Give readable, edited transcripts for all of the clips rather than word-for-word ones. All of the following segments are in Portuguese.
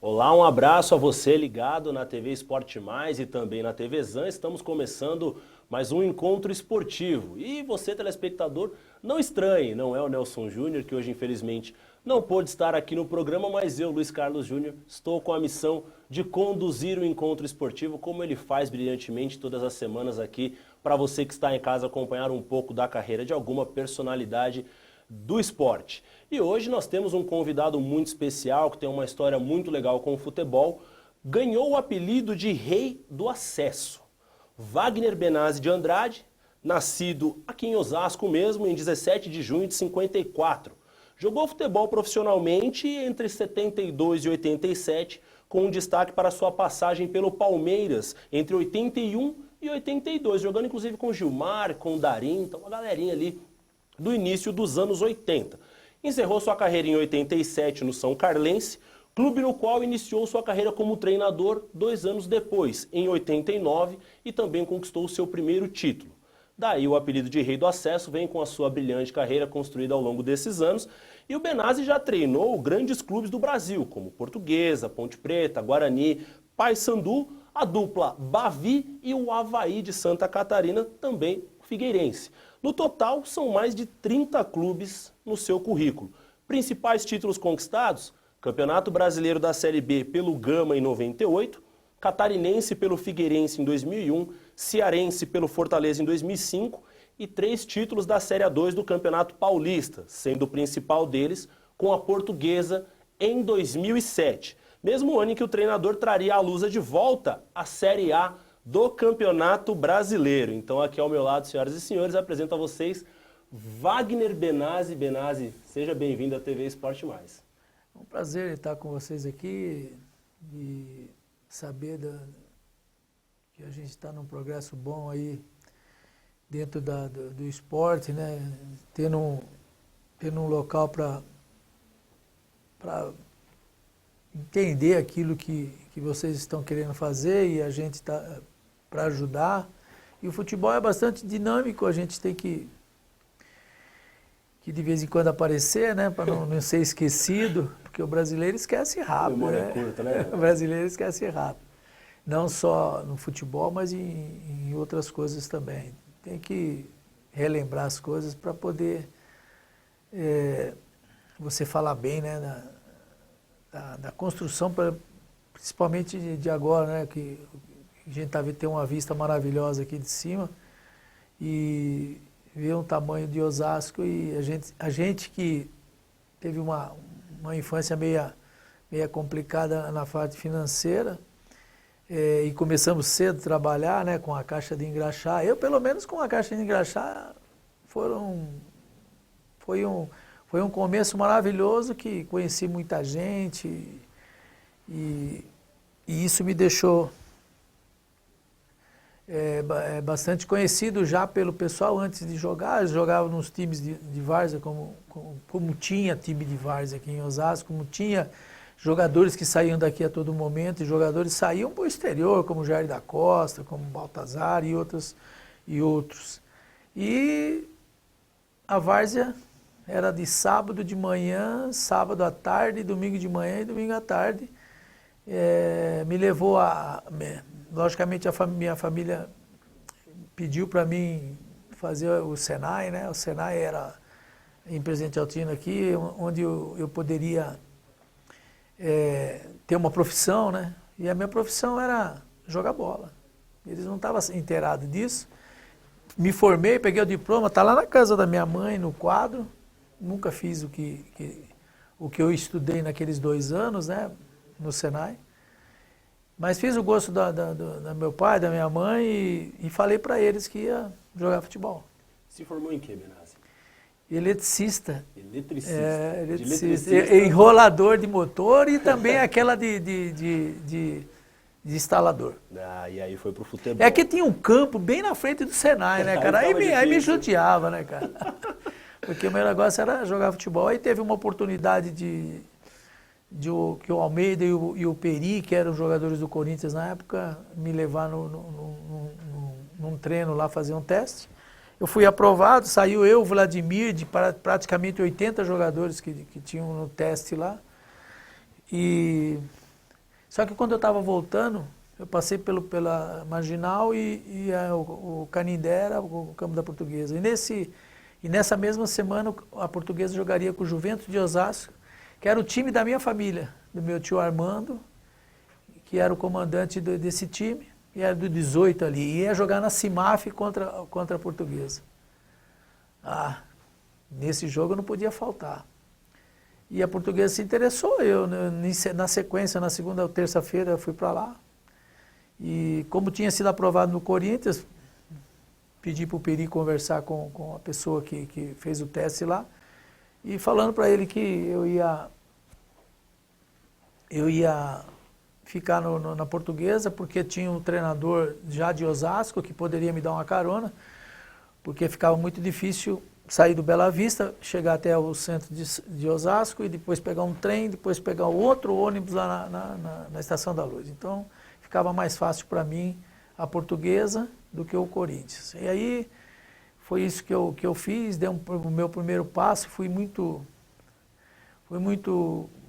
Olá, um abraço a você ligado na TV Esporte Mais e também na TV Zan. Estamos começando mais um encontro esportivo. E você, telespectador, não estranhe, não é o Nelson Júnior, que hoje infelizmente não pôde estar aqui no programa, mas eu, Luiz Carlos Júnior, estou com a missão de conduzir o encontro esportivo, como ele faz brilhantemente todas as semanas aqui, para você que está em casa acompanhar um pouco da carreira de alguma personalidade do esporte. E hoje nós temos um convidado muito especial, que tem uma história muito legal com o futebol, ganhou o apelido de Rei do Acesso. Wagner Benazzi de Andrade, nascido aqui em Osasco mesmo, em 17 de junho de 54. Jogou futebol profissionalmente entre 72 e 87, com um destaque para sua passagem pelo Palmeiras entre 81 e 82, jogando inclusive com Gilmar, com Darim, então uma galerinha ali do início dos anos 80. Encerrou sua carreira em 87 no São Carlense, clube no qual iniciou sua carreira como treinador 2 anos depois, em 89, e também conquistou o seu primeiro título. Daí o apelido de Rei do Acesso vem com a sua brilhante carreira construída ao longo desses anos, e o Benazzi já treinou grandes clubes do Brasil, como Portuguesa, Ponte Preta, Guarani, Paysandu, a dupla Bavi e o Avaí de Santa Catarina, também figueirense. No total, são mais de 30 clubes no seu currículo. Principais títulos conquistados: Campeonato Brasileiro da Série B pelo Gama em 98, Catarinense pelo Figueirense em 2001, Cearense pelo Fortaleza em 2005 e 3 títulos da Série A2 do Campeonato Paulista, sendo o principal deles com a Portuguesa em 2007. Mesmo ano em que o treinador traria a Lusa de volta à Série A do Campeonato Brasileiro. Então aqui ao meu lado, senhoras e senhores, apresento a vocês Wagner Benazzi. Benazzi, seja bem-vindo à TV Esporte Mais. É um prazer estar com vocês aqui e saber que a gente está num progresso bom aí dentro do esporte, né? Tendo um local para entender aquilo que vocês estão querendo fazer e a gente está para ajudar. E o futebol é bastante dinâmico, a gente tem que de vez em quando aparecer, né, para não ser esquecido, porque o brasileiro esquece rápido, Memória curta, né? O brasileiro esquece rápido. Não só no futebol, mas em outras coisas também. Tem que relembrar as coisas para poder você falar bem, né, da construção, principalmente de agora, né, que a gente tem uma vista maravilhosa aqui de cima e ver um tamanho de Osasco, e a gente que teve uma infância meia complicada na parte financeira, e começamos cedo a trabalhar, né, com a caixa de engraxar. Eu, pelo menos, com a caixa de engraxar, foi um começo maravilhoso, que conheci muita gente e isso me deixou bastante conhecido já pelo pessoal antes de jogar. Eu jogava nos times de várzea, como tinha time de várzea aqui em Osasco, como tinha jogadores que saíam daqui a todo momento, e jogadores saíam para o exterior, como Jair da Costa, como Baltazar e outros. E a várzea era de sábado de manhã, sábado à tarde, domingo de manhã e domingo à tarde. Me levou logicamente minha família pediu para mim fazer o Senai, né? O Senai era em Presidente Altino aqui, onde eu poderia ter uma profissão, né? E a minha profissão era jogar bola. Eles não estavam inteirados disso. Me formei, peguei o diploma, está lá na casa da minha mãe, no quadro. Nunca fiz o que eu estudei naqueles 2 anos, né, no Senai. Mas fiz o gosto do meu pai, da minha mãe, e falei para eles que ia jogar futebol. Se formou em quê, Benazzi? Eletricista. Eletricista. Eletricista. Enrolador de motor e também aquela de instalador. E aí foi pro futebol. É que tinha um campo bem na frente do Senai, né, cara? Aí me judiava, né, cara? Porque o meu negócio era jogar futebol. Aí teve uma oportunidade que o Almeida e o Peri, que eram jogadores do Corinthians na época, me levar num treino lá, fazer um teste. Eu fui aprovado, saiu eu, o Vladimir, de praticamente 80 jogadores que tinham no teste lá. E Só que quando eu estava voltando, eu passei pela Marginal e o Canindé era o campo da Portuguesa. E nessa mesma semana a Portuguesa jogaria com o Juventus de Osasco, que era o time da minha família, do meu tio Armando, que era o comandante desse time, e era do 18 ali. E ia jogar na CIMAF contra a Portuguesa. Nesse jogo eu não podia faltar. E a Portuguesa se interessou. Eu, na sequência, na segunda ou terça-feira, eu fui para lá. E como tinha sido aprovado no Corinthians, pedi para o Peri conversar com a pessoa que fez o teste lá, e falando para ele que eu ia ficar na Portuguesa, porque tinha um treinador já de Osasco que poderia me dar uma carona, porque ficava muito difícil sair do Bela Vista, chegar até o centro de Osasco e depois pegar um trem, depois pegar outro ônibus lá na Estação da Luz. Então, ficava mais fácil para mim a Portuguesa do que o Corinthians. E aí, foi isso que eu fiz, dei o meu primeiro passo, fui muito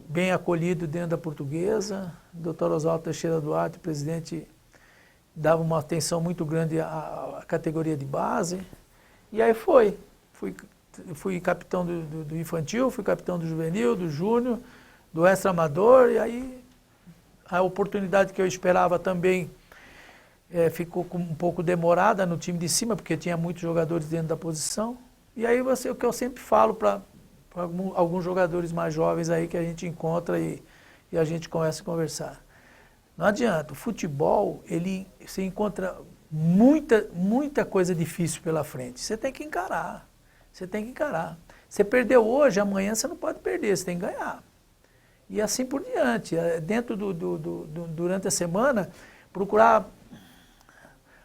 bem acolhido dentro da Portuguesa. O Dr. Oswaldo Teixeira Duarte, o presidente, dava uma atenção muito grande à categoria de base. E aí fui capitão do infantil, fui capitão do juvenil, do júnior, do extra amador, e aí a oportunidade que eu esperava também ficou um pouco demorada no time de cima, porque tinha muitos jogadores dentro da posição. E aí o que eu sempre falo para alguns jogadores mais jovens aí que a gente encontra e a gente começa a conversar. Não adianta, o futebol, você encontra muita coisa difícil pela frente. Você tem que encarar. Você perdeu hoje, amanhã você não pode perder, você tem que ganhar. E assim por diante. Durante a semana, procurar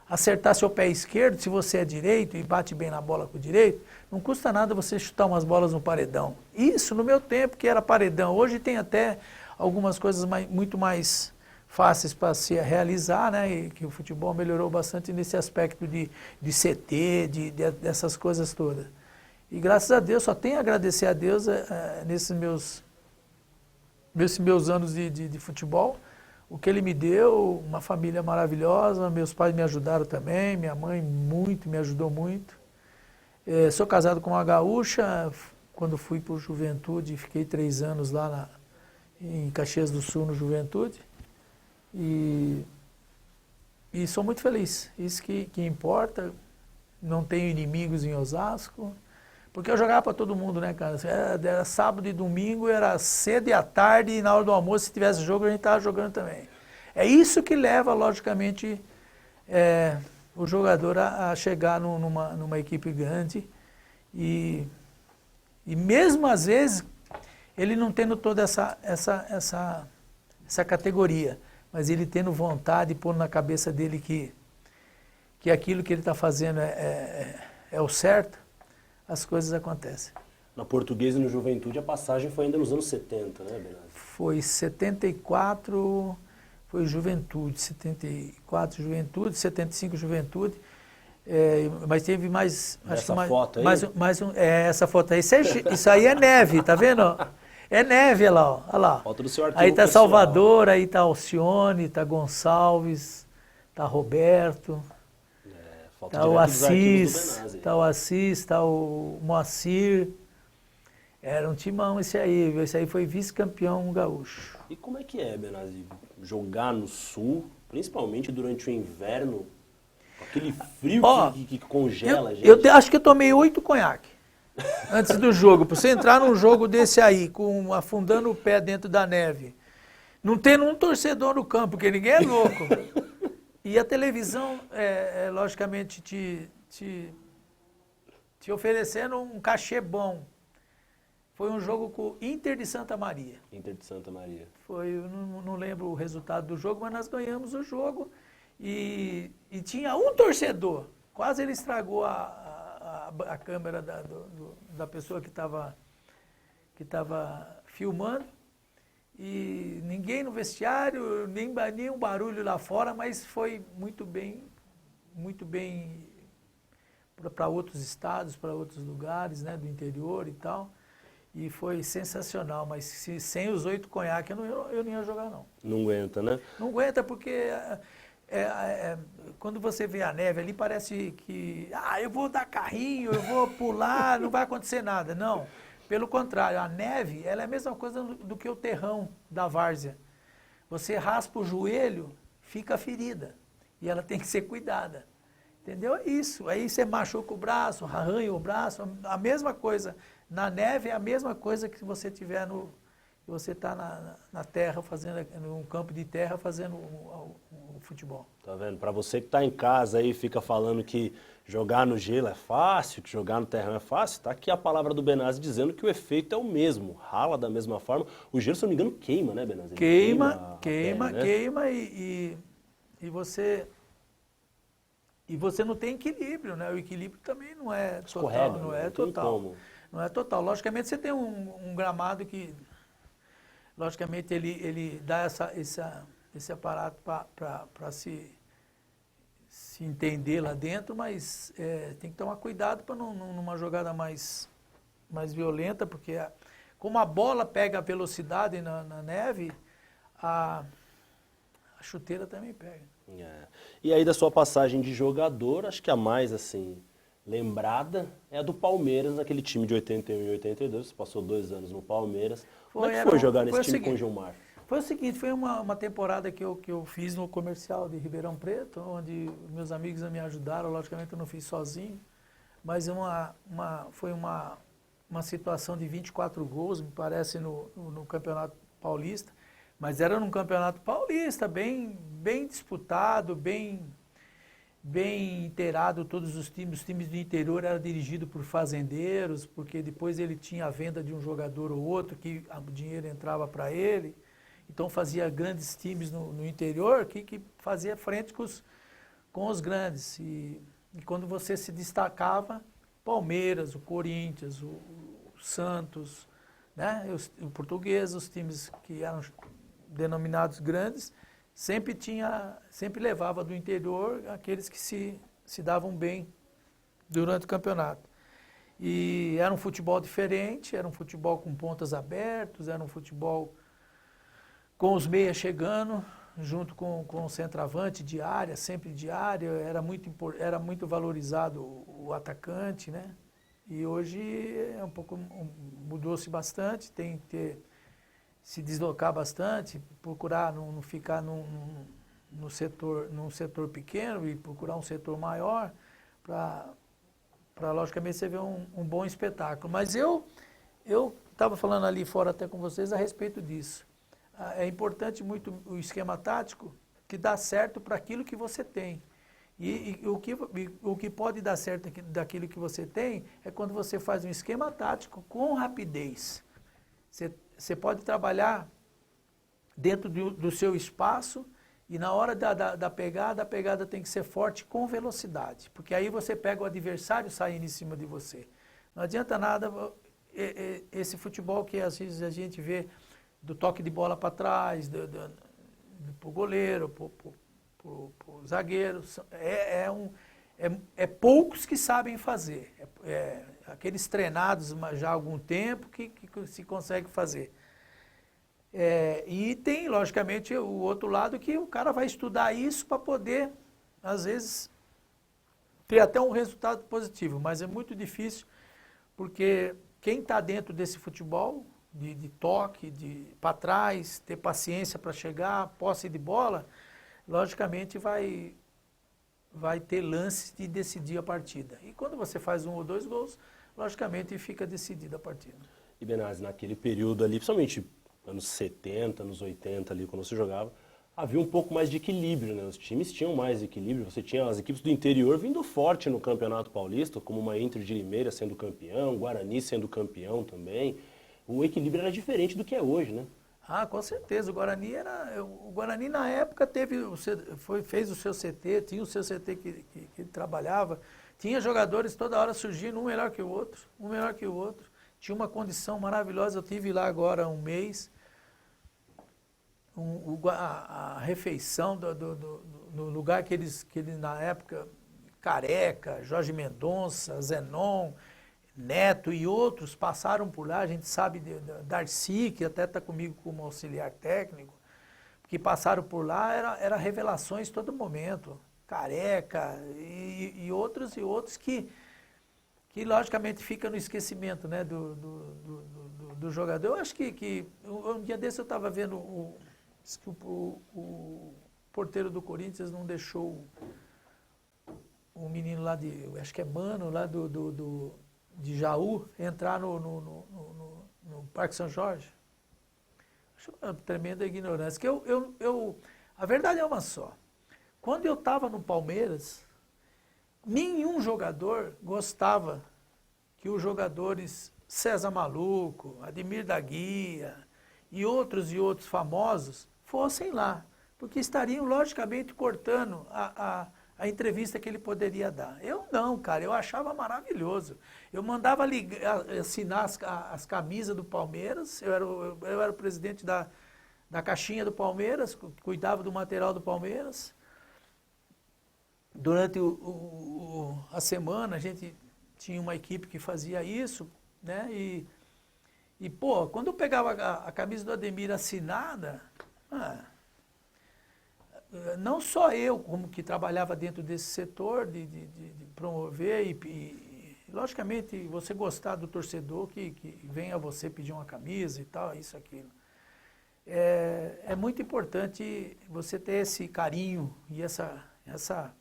acertar seu pé esquerdo, se você é direito e bate bem na bola com o direito, não custa nada você chutar umas bolas no paredão. Isso no meu tempo que era paredão. Hoje tem até algumas coisas muito mais fáceis para se realizar, né? E que o futebol melhorou bastante nesse aspecto de CT, dessas coisas todas. E graças a Deus, só tenho a agradecer a Deus nesses meus anos de futebol, o que Ele me deu, uma família maravilhosa, meus pais me ajudaram também, minha mãe me ajudou muito. Sou casado com uma gaúcha, quando fui para o Juventude, fiquei 3 anos lá em Caxias do Sul, no Juventude, e sou muito feliz, isso que importa, não tenho inimigos em Osasco, porque eu jogava para todo mundo, né, cara? Era sábado e domingo, era cedo e à tarde, e na hora do almoço, se tivesse jogo, a gente estava jogando também. É isso que leva, logicamente, o jogador a chegar numa equipe grande. E mesmo às vezes, ele não tendo toda essa categoria, mas ele tendo vontade, pondo na cabeça dele que aquilo que ele está fazendo é o certo, as coisas acontecem. Na Portuguesa e no Juventude, a passagem foi ainda nos anos 70, né, Benazzi? Foi 74, foi Juventude, 74 Juventude, 75 Juventude, mas teve mais... Essa acho que foto aí? Essa foto aí, isso aí é neve, tá vendo? É neve, olha lá, olha lá. Foto do seu arquivo aí tá pessoal. Salvador, aí tá Alcione, tá Gonçalves, tá Roberto... Tá o Assis, tá o Moacir. Era um timão esse aí foi vice-campeão gaúcho. E como é que é, Benazzi, jogar no Sul, principalmente durante o inverno, com aquele frio que congela a gente? Eu acho que eu tomei 8 conhaque antes do jogo. Pra você entrar num jogo desse aí, afundando o pé dentro da neve, não tendo um torcedor no campo, porque ninguém é louco. E a televisão, logicamente, te oferecendo um cachê bom. Foi um jogo com o Inter de Santa Maria. Inter de Santa Maria. Eu não lembro o resultado do jogo, mas nós ganhamos o jogo. E tinha um torcedor. Quase ele estragou a câmera da pessoa que estava filmando. E ninguém no vestiário, nenhum barulho lá fora, mas foi muito bem para outros estados, para outros lugares, né, do interior e tal. e foi sensacional, mas sem os 8 conhaques eu não ia jogar não. Não aguenta, né? Não aguenta porque quando você vê a neve ali parece que eu vou dar carrinho, eu vou pular, não vai acontecer nada. Não, pelo contrário, a neve ela é a mesma coisa do que o terrão da várzea. Você raspa o joelho, fica ferida e ela tem que ser cuidada. Entendeu? É isso. Aí você machuca o braço, arranha o braço, a mesma coisa. Na neve é a mesma coisa que você tiver que você está na terra, num campo de terra, fazendo o futebol. Tá vendo? Para você que tá em casa aí e fica falando que jogar no gelo é fácil, que jogar no terrão é fácil, tá aqui a palavra do Benazzi dizendo que o efeito é o mesmo, rala da mesma forma. O gelo, se eu não me engano, queima, né, Benazzi? Queima e você não tem equilíbrio, né? O equilíbrio também não é total. Escorrega, Não é tem total. como. Não é total. Logicamente você tem um gramado que, logicamente, ele dá esse aparato para se entender lá dentro, mas tem que tomar cuidado para numa jogada mais violenta, porque como a bola pega a velocidade na neve, a chuteira também pega. É. E aí da sua passagem de jogador, acho que a mais assim lembrada é a do Palmeiras, naquele time de 81 e 82, você passou 2 anos no Palmeiras. Como é que foi jogar nesse time com o Gilmar? Foi o seguinte, foi uma temporada que eu fiz no comercial de Ribeirão Preto, onde meus amigos me ajudaram, logicamente eu não fiz sozinho, mas foi uma situação de 24 gols, me parece, no Campeonato Paulista, mas era num Campeonato Paulista, bem disputado, bem inteirado, todos os times do interior eram dirigidos por fazendeiros, porque depois ele tinha a venda de um jogador ou outro, que o dinheiro entrava para ele, então fazia grandes times no interior que fazia frente com os grandes. E quando você se destacava, Palmeiras, o Corinthians, o Santos, né, o Português, os times que eram denominados grandes, sempre levava do interior aqueles que se davam bem durante o campeonato. E era um futebol diferente, era um futebol com pontas abertas, era um futebol com os meias chegando, junto com o centroavante de área, sempre de área, era muito valorizado o atacante, né? E hoje mudou-se bastante, tem que se deslocar bastante, procurar não ficar num setor pequeno e procurar um setor maior para logicamente você ver um bom espetáculo. Mas eu estava falando ali fora até com vocês a respeito disso. É importante muito o esquema tático que dá certo para aquilo que você tem. E o que pode dar certo daquilo que você tem é quando você faz um esquema tático com rapidez. Você pode trabalhar dentro do seu espaço e na hora da pegada, a pegada tem que ser forte com velocidade, porque aí você pega o adversário saindo em cima de você. Não adianta nada esse futebol que às vezes a gente vê do toque de bola para trás, para o goleiro, para o zagueiro. É poucos que sabem fazer. Aqueles treinados já há algum tempo que se consegue fazer. E tem, logicamente, o outro lado que o cara vai estudar isso para poder, às vezes, ter até um resultado positivo. Mas é muito difícil, porque quem está dentro desse futebol, de toque, para trás, ter paciência para chegar, posse de bola, logicamente vai ter lances de decidir a partida. E quando você faz 1 ou 2 gols, logicamente fica decidida a partida. E Benazzi, naquele período ali, principalmente anos 70, anos 80 ali, quando você jogava, havia um pouco mais de equilíbrio, né? Os times tinham mais equilíbrio, você tinha as equipes do interior vindo forte no Campeonato Paulista, como uma Inter de Limeira sendo campeão, Guarani sendo campeão também. O equilíbrio era diferente do que é hoje, né? Ah, com certeza. O Guarani na época fez o seu CT, tinha o seu CT que trabalhava, tinha jogadores toda hora surgindo, um melhor que o outro, um melhor que o outro. Tinha uma condição maravilhosa, eu estive lá agora há um mês, a refeição no lugar que eles na época, Careca, Jorge Mendonça, Zenon, Neto e outros passaram por lá, a gente sabe, Darcy, que até está comigo como auxiliar técnico, que passaram por lá, era revelações todo momento. Careca e outros que logicamente fica no esquecimento, né, do jogador. Eu acho que um dia desse eu estava vendo o porteiro do Corinthians não deixou um menino lá acho que é Mano, lá de Jaú, entrar no Parque São Jorge. Acho uma tremenda ignorância. A verdade é uma só. Quando eu estava no Palmeiras, nenhum jogador gostava que os jogadores César Maluco, Ademir da Guia e outros famosos fossem lá, porque estariam logicamente cortando a entrevista que ele poderia dar. Eu não, cara, eu achava maravilhoso. Eu mandava assinar as camisas do Palmeiras, eu era o presidente da caixinha do Palmeiras, cuidava do material do Palmeiras. Durante a semana a gente tinha uma equipe que fazia isso, né? E pô, quando eu pegava a camisa do Ademir assinada, não só eu, como que trabalhava dentro desse setor de promover e logicamente você gostar do torcedor que vem a você pedir uma camisa e tal, isso, aquilo. É muito importante você ter esse carinho e essa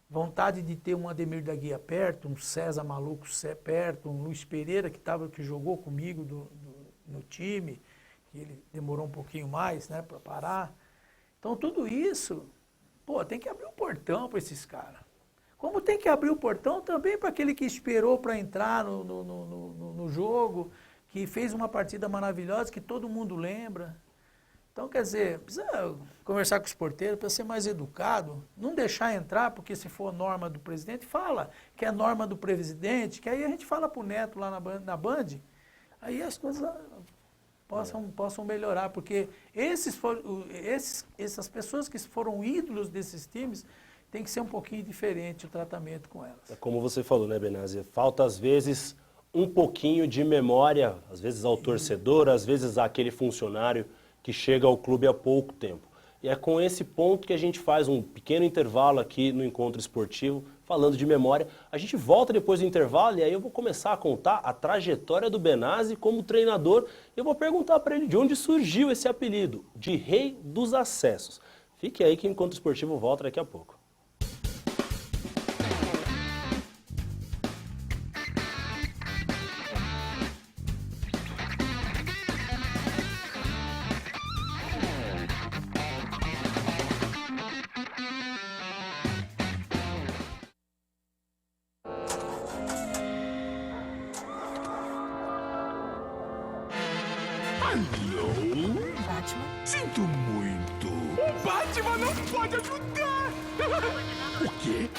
vontade de ter um Ademir da Guia perto, um César Maluco perto, um Luiz Pereira que jogou comigo no time, que ele demorou um pouquinho mais, né, para parar. Então tudo isso, pô, tem que abrir o portão para esses caras. Como tem que abrir o portão também para aquele que esperou para entrar no jogo, que fez uma partida maravilhosa, que todo mundo lembra. Então, quer dizer, precisa conversar com os porteiros para ser mais educado, não deixar entrar, porque se for norma do presidente, fala que é norma do presidente, que aí a gente fala para o Neto lá na Band, aí as coisas possam melhorar, porque essas pessoas que foram ídolos desses times, tem que ser um pouquinho diferente o tratamento com elas. É como você falou, né, Benazzi? Falta, às vezes, um pouquinho de memória, às vezes ao torcedor, às vezes àquele funcionário que chega ao clube há pouco tempo. E é com esse ponto que a gente faz um pequeno intervalo aqui no Encontro Esportivo, falando de memória. A gente volta depois do intervalo e aí eu vou começar a contar a trajetória do Benazzi como treinador. Eu vou perguntar para ele de onde surgiu esse apelido, de Rei dos Acessos. Fique aí que o Encontro Esportivo volta daqui a pouco. Alô? Batman? Sinto muito. O Batman não pode ajudar! O quê?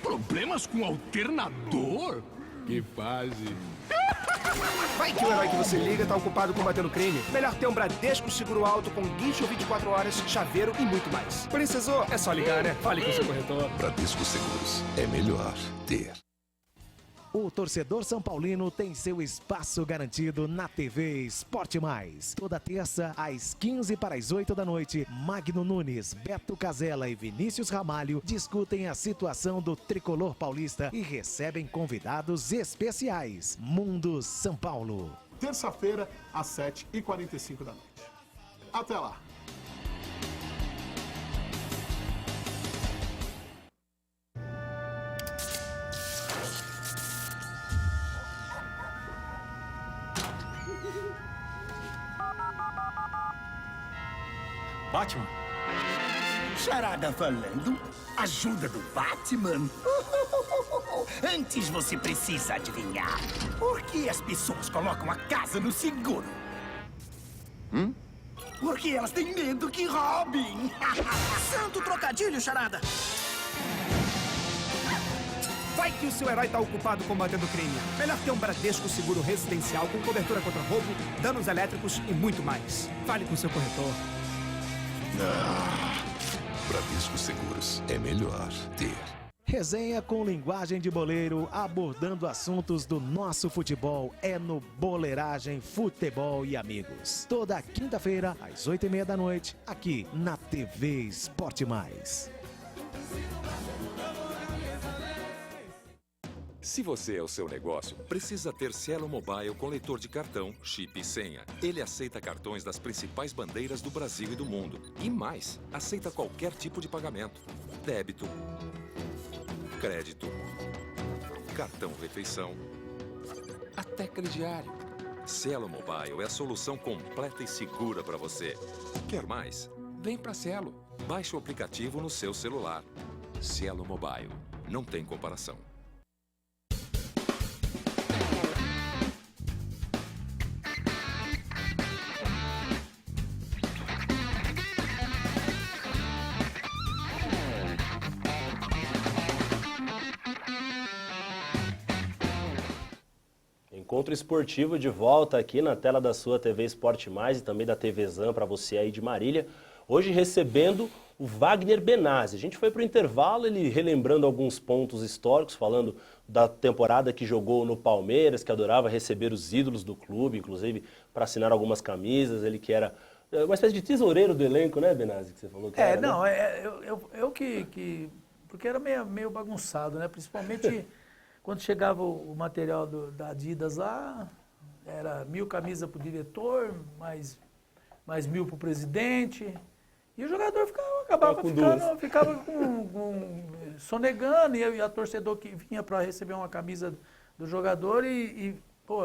Problemas com o alternador? Que fase. Vai que o herói que você liga tá ocupado combatendo crime. Melhor ter um Bradesco Seguro Alto com guincho 24 horas, chaveiro e muito mais. Precisou? É só ligar, né? Fale com o seu corretor. Bradesco Seguros. É melhor ter. O torcedor São Paulino tem seu espaço garantido na TV Esporte Mais. Toda terça, às 15 para as 8 da noite, Magno Nunes, Beto Casella e Vinícius Ramalho discutem a situação do tricolor paulista e recebem convidados especiais. Mundo São Paulo. Terça-feira, às 7h45 da noite. Até lá! Batman? Charada falando. Ajuda do Batman? Antes você precisa adivinhar. Por que as pessoas colocam a casa no seguro? Porque elas têm medo que roubem. Santo trocadilho, Charada! Vai que o seu herói tá ocupado combatendo crime. Melhor ter um Bradesco Seguro Residencial com cobertura contra roubo, danos elétricos e muito mais. Fale com o seu corretor. Bradesco Seguros. É melhor ter. Resenha com linguagem de boleiro, abordando assuntos do nosso futebol. É no Boleiragem Futebol e Amigos. Toda quinta-feira, às 8h30 da noite, aqui na TV Esporte Mais. Se você é o seu negócio, precisa ter Cielo Mobile com leitor de cartão, chip e senha. Ele aceita cartões das principais bandeiras do Brasil e do mundo. E mais, aceita qualquer tipo de pagamento. Débito, crédito, cartão refeição, até crediário. Cielo Mobile é a solução completa e segura para você. Quer mais? Vem para Cielo. Baixe o aplicativo no seu celular. Cielo Mobile. Não tem comparação. Encontro esportivo de volta aqui na tela da sua TV Esporte Mais e também da TV Zan para você aí de Marília. Hoje recebendo o Wagner Benazzi. A gente foi para o intervalo, ele relembrando alguns pontos históricos, falando da temporada que jogou no Palmeiras, que adorava receber os ídolos do clube, inclusive para assinar algumas camisas. Ele que era uma espécie de tesoureiro do elenco, né, Benazzi, que você falou que era, não, né? eu porque era meio bagunçado, né, principalmente... Quando chegava o material da Adidas lá, era 1000 camisas para o diretor, mais 1000 para o presidente. E o jogador ficava sonegando, e a torcedor que vinha para receber uma camisa do jogador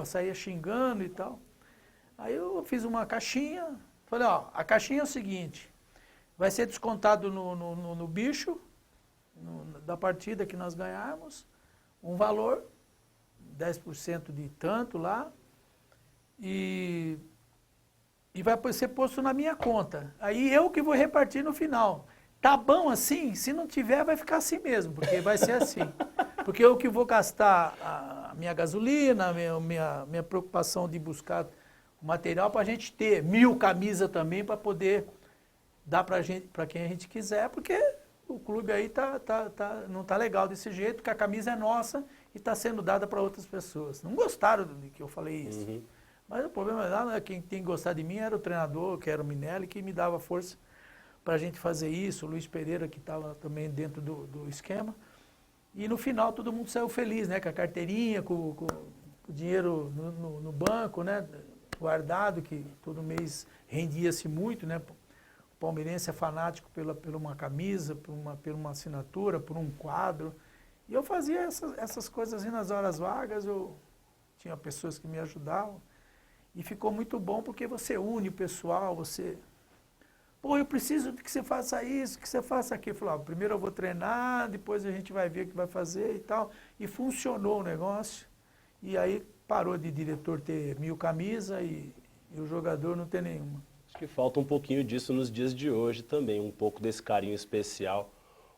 saía xingando e tal. Aí eu fiz uma caixinha, falei, a caixinha é o seguinte, vai ser descontado no bicho da partida que nós ganharmos, um valor, 10% de tanto lá, e vai ser posto na minha conta. Aí eu que vou repartir no final. Tá bom assim? Se não tiver, vai ficar assim mesmo, porque vai ser assim. Porque eu que vou gastar a minha gasolina, a minha preocupação de buscar o material para a gente ter 1000 camisas também para poder dar para quem a gente quiser, porque... O clube aí não tá legal desse jeito, porque a camisa é nossa e está sendo dada para outras pessoas. Não gostaram de que eu falei isso. Uhum. Mas o problema lá, quem tem que gostar de mim era o treinador, que era o Minelli, que me dava força para a gente fazer isso, o Luiz Pereira, que estava também dentro do esquema. E no final todo mundo saiu feliz, né? Com a carteirinha, com o dinheiro no banco, né? Guardado, que todo mês rendia-se muito, né? O palmeirense é fanático pela uma camisa, por uma assinatura, por um quadro. E eu fazia essas coisas aí nas horas vagas, eu tinha pessoas que me ajudavam. E ficou muito bom porque você une o pessoal, você... Pô, eu preciso que você faça isso, que você faça aquilo. Eu falei, primeiro eu vou treinar, depois a gente vai ver o que vai fazer e tal. E funcionou o negócio. E aí parou de diretor ter 1000 camisas e o jogador não ter nenhuma. Que falta um pouquinho disso nos dias de hoje também, um pouco desse carinho especial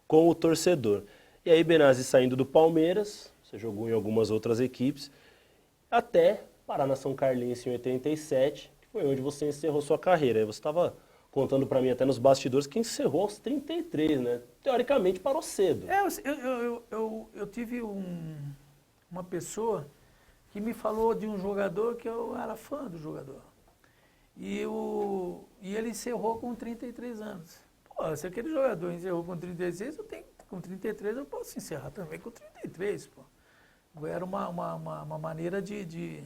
com o torcedor. E aí, Benazzi, saindo do Palmeiras, você jogou em algumas outras equipes, até parar na São Carlense em 87, que foi onde você encerrou sua carreira. Aí você estava contando para mim até nos bastidores que encerrou aos 33, né? Teoricamente parou cedo. Eu tive uma pessoa que me falou de um jogador que eu era fã do jogador. E ele encerrou com 33 anos. Pô, se aquele jogador encerrou com 36, com 33 eu posso encerrar também com 33, pô. Era uma maneira de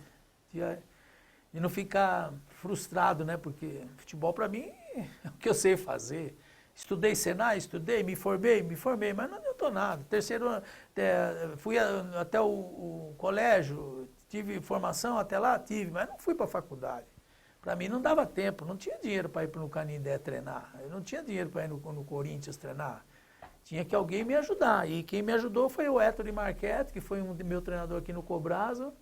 não ficar frustrado, né? Porque futebol para mim é o que eu sei fazer. Estudei Senai, me formei, mas não adiantou nada. Terceiro ano, fui até o colégio, tive formação até lá, mas não fui para a faculdade. Para mim não dava tempo, não tinha dinheiro para ir para o Canindé treinar, eu não tinha dinheiro para ir no Corinthians treinar. Tinha que alguém me ajudar, e quem me ajudou foi o Héctor de Marquete, que foi meu treinador aqui no Cobrasa,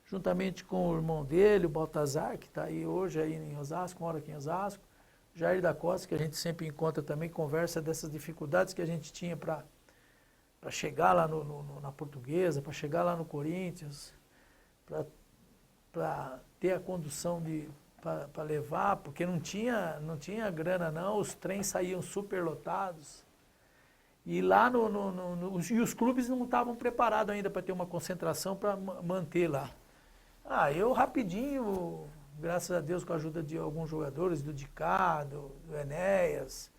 juntamente com o irmão dele, o Baltazar, que está aí hoje aí em Osasco, mora aqui em Osasco, Jair da Costa, que a gente sempre encontra também, conversa dessas dificuldades que a gente tinha para chegar lá na Portuguesa, para chegar lá no Corinthians, para ter a condução para levar, porque não tinha grana não, os trens saíam super lotados. E lá e os clubes não estavam preparados ainda para ter uma concentração para manter lá. Eu rapidinho, graças a Deus, com a ajuda de alguns jogadores, do Dicá, do Enéas,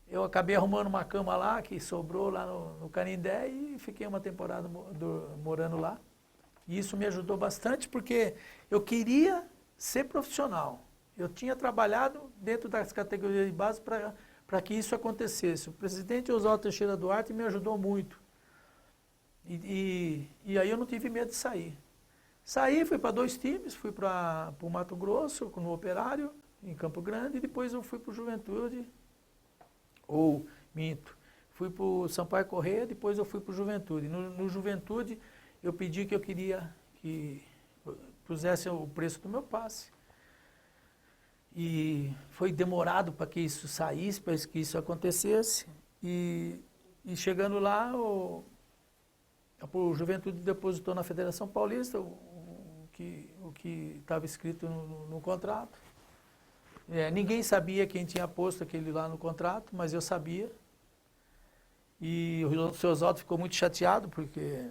eu acabei arrumando uma cama lá, que sobrou lá no Canindé, e fiquei uma temporada morando lá. E isso me ajudou bastante, porque eu queria ser profissional. Eu tinha trabalhado dentro das categorias de base para que isso acontecesse. O presidente Oswaldo Teixeira Duarte me ajudou muito. E aí eu não tive medo de sair. Saí, fui para 2 times, fui para o Mato Grosso, no Operário, em Campo Grande, e depois eu fui para o Juventude, fui para o Sampaio Corrêa, depois eu fui para o Juventude. No Juventude, eu pedi que eu queria que pusesse o preço do meu passe. E foi demorado para que isso saísse, para que isso acontecesse. E chegando lá, o Juventude depositou na Federação Paulista o que estava escrito no contrato. Ninguém sabia quem tinha posto aquele lá no contrato, mas eu sabia. E o seu Oswaldo ficou muito chateado, porque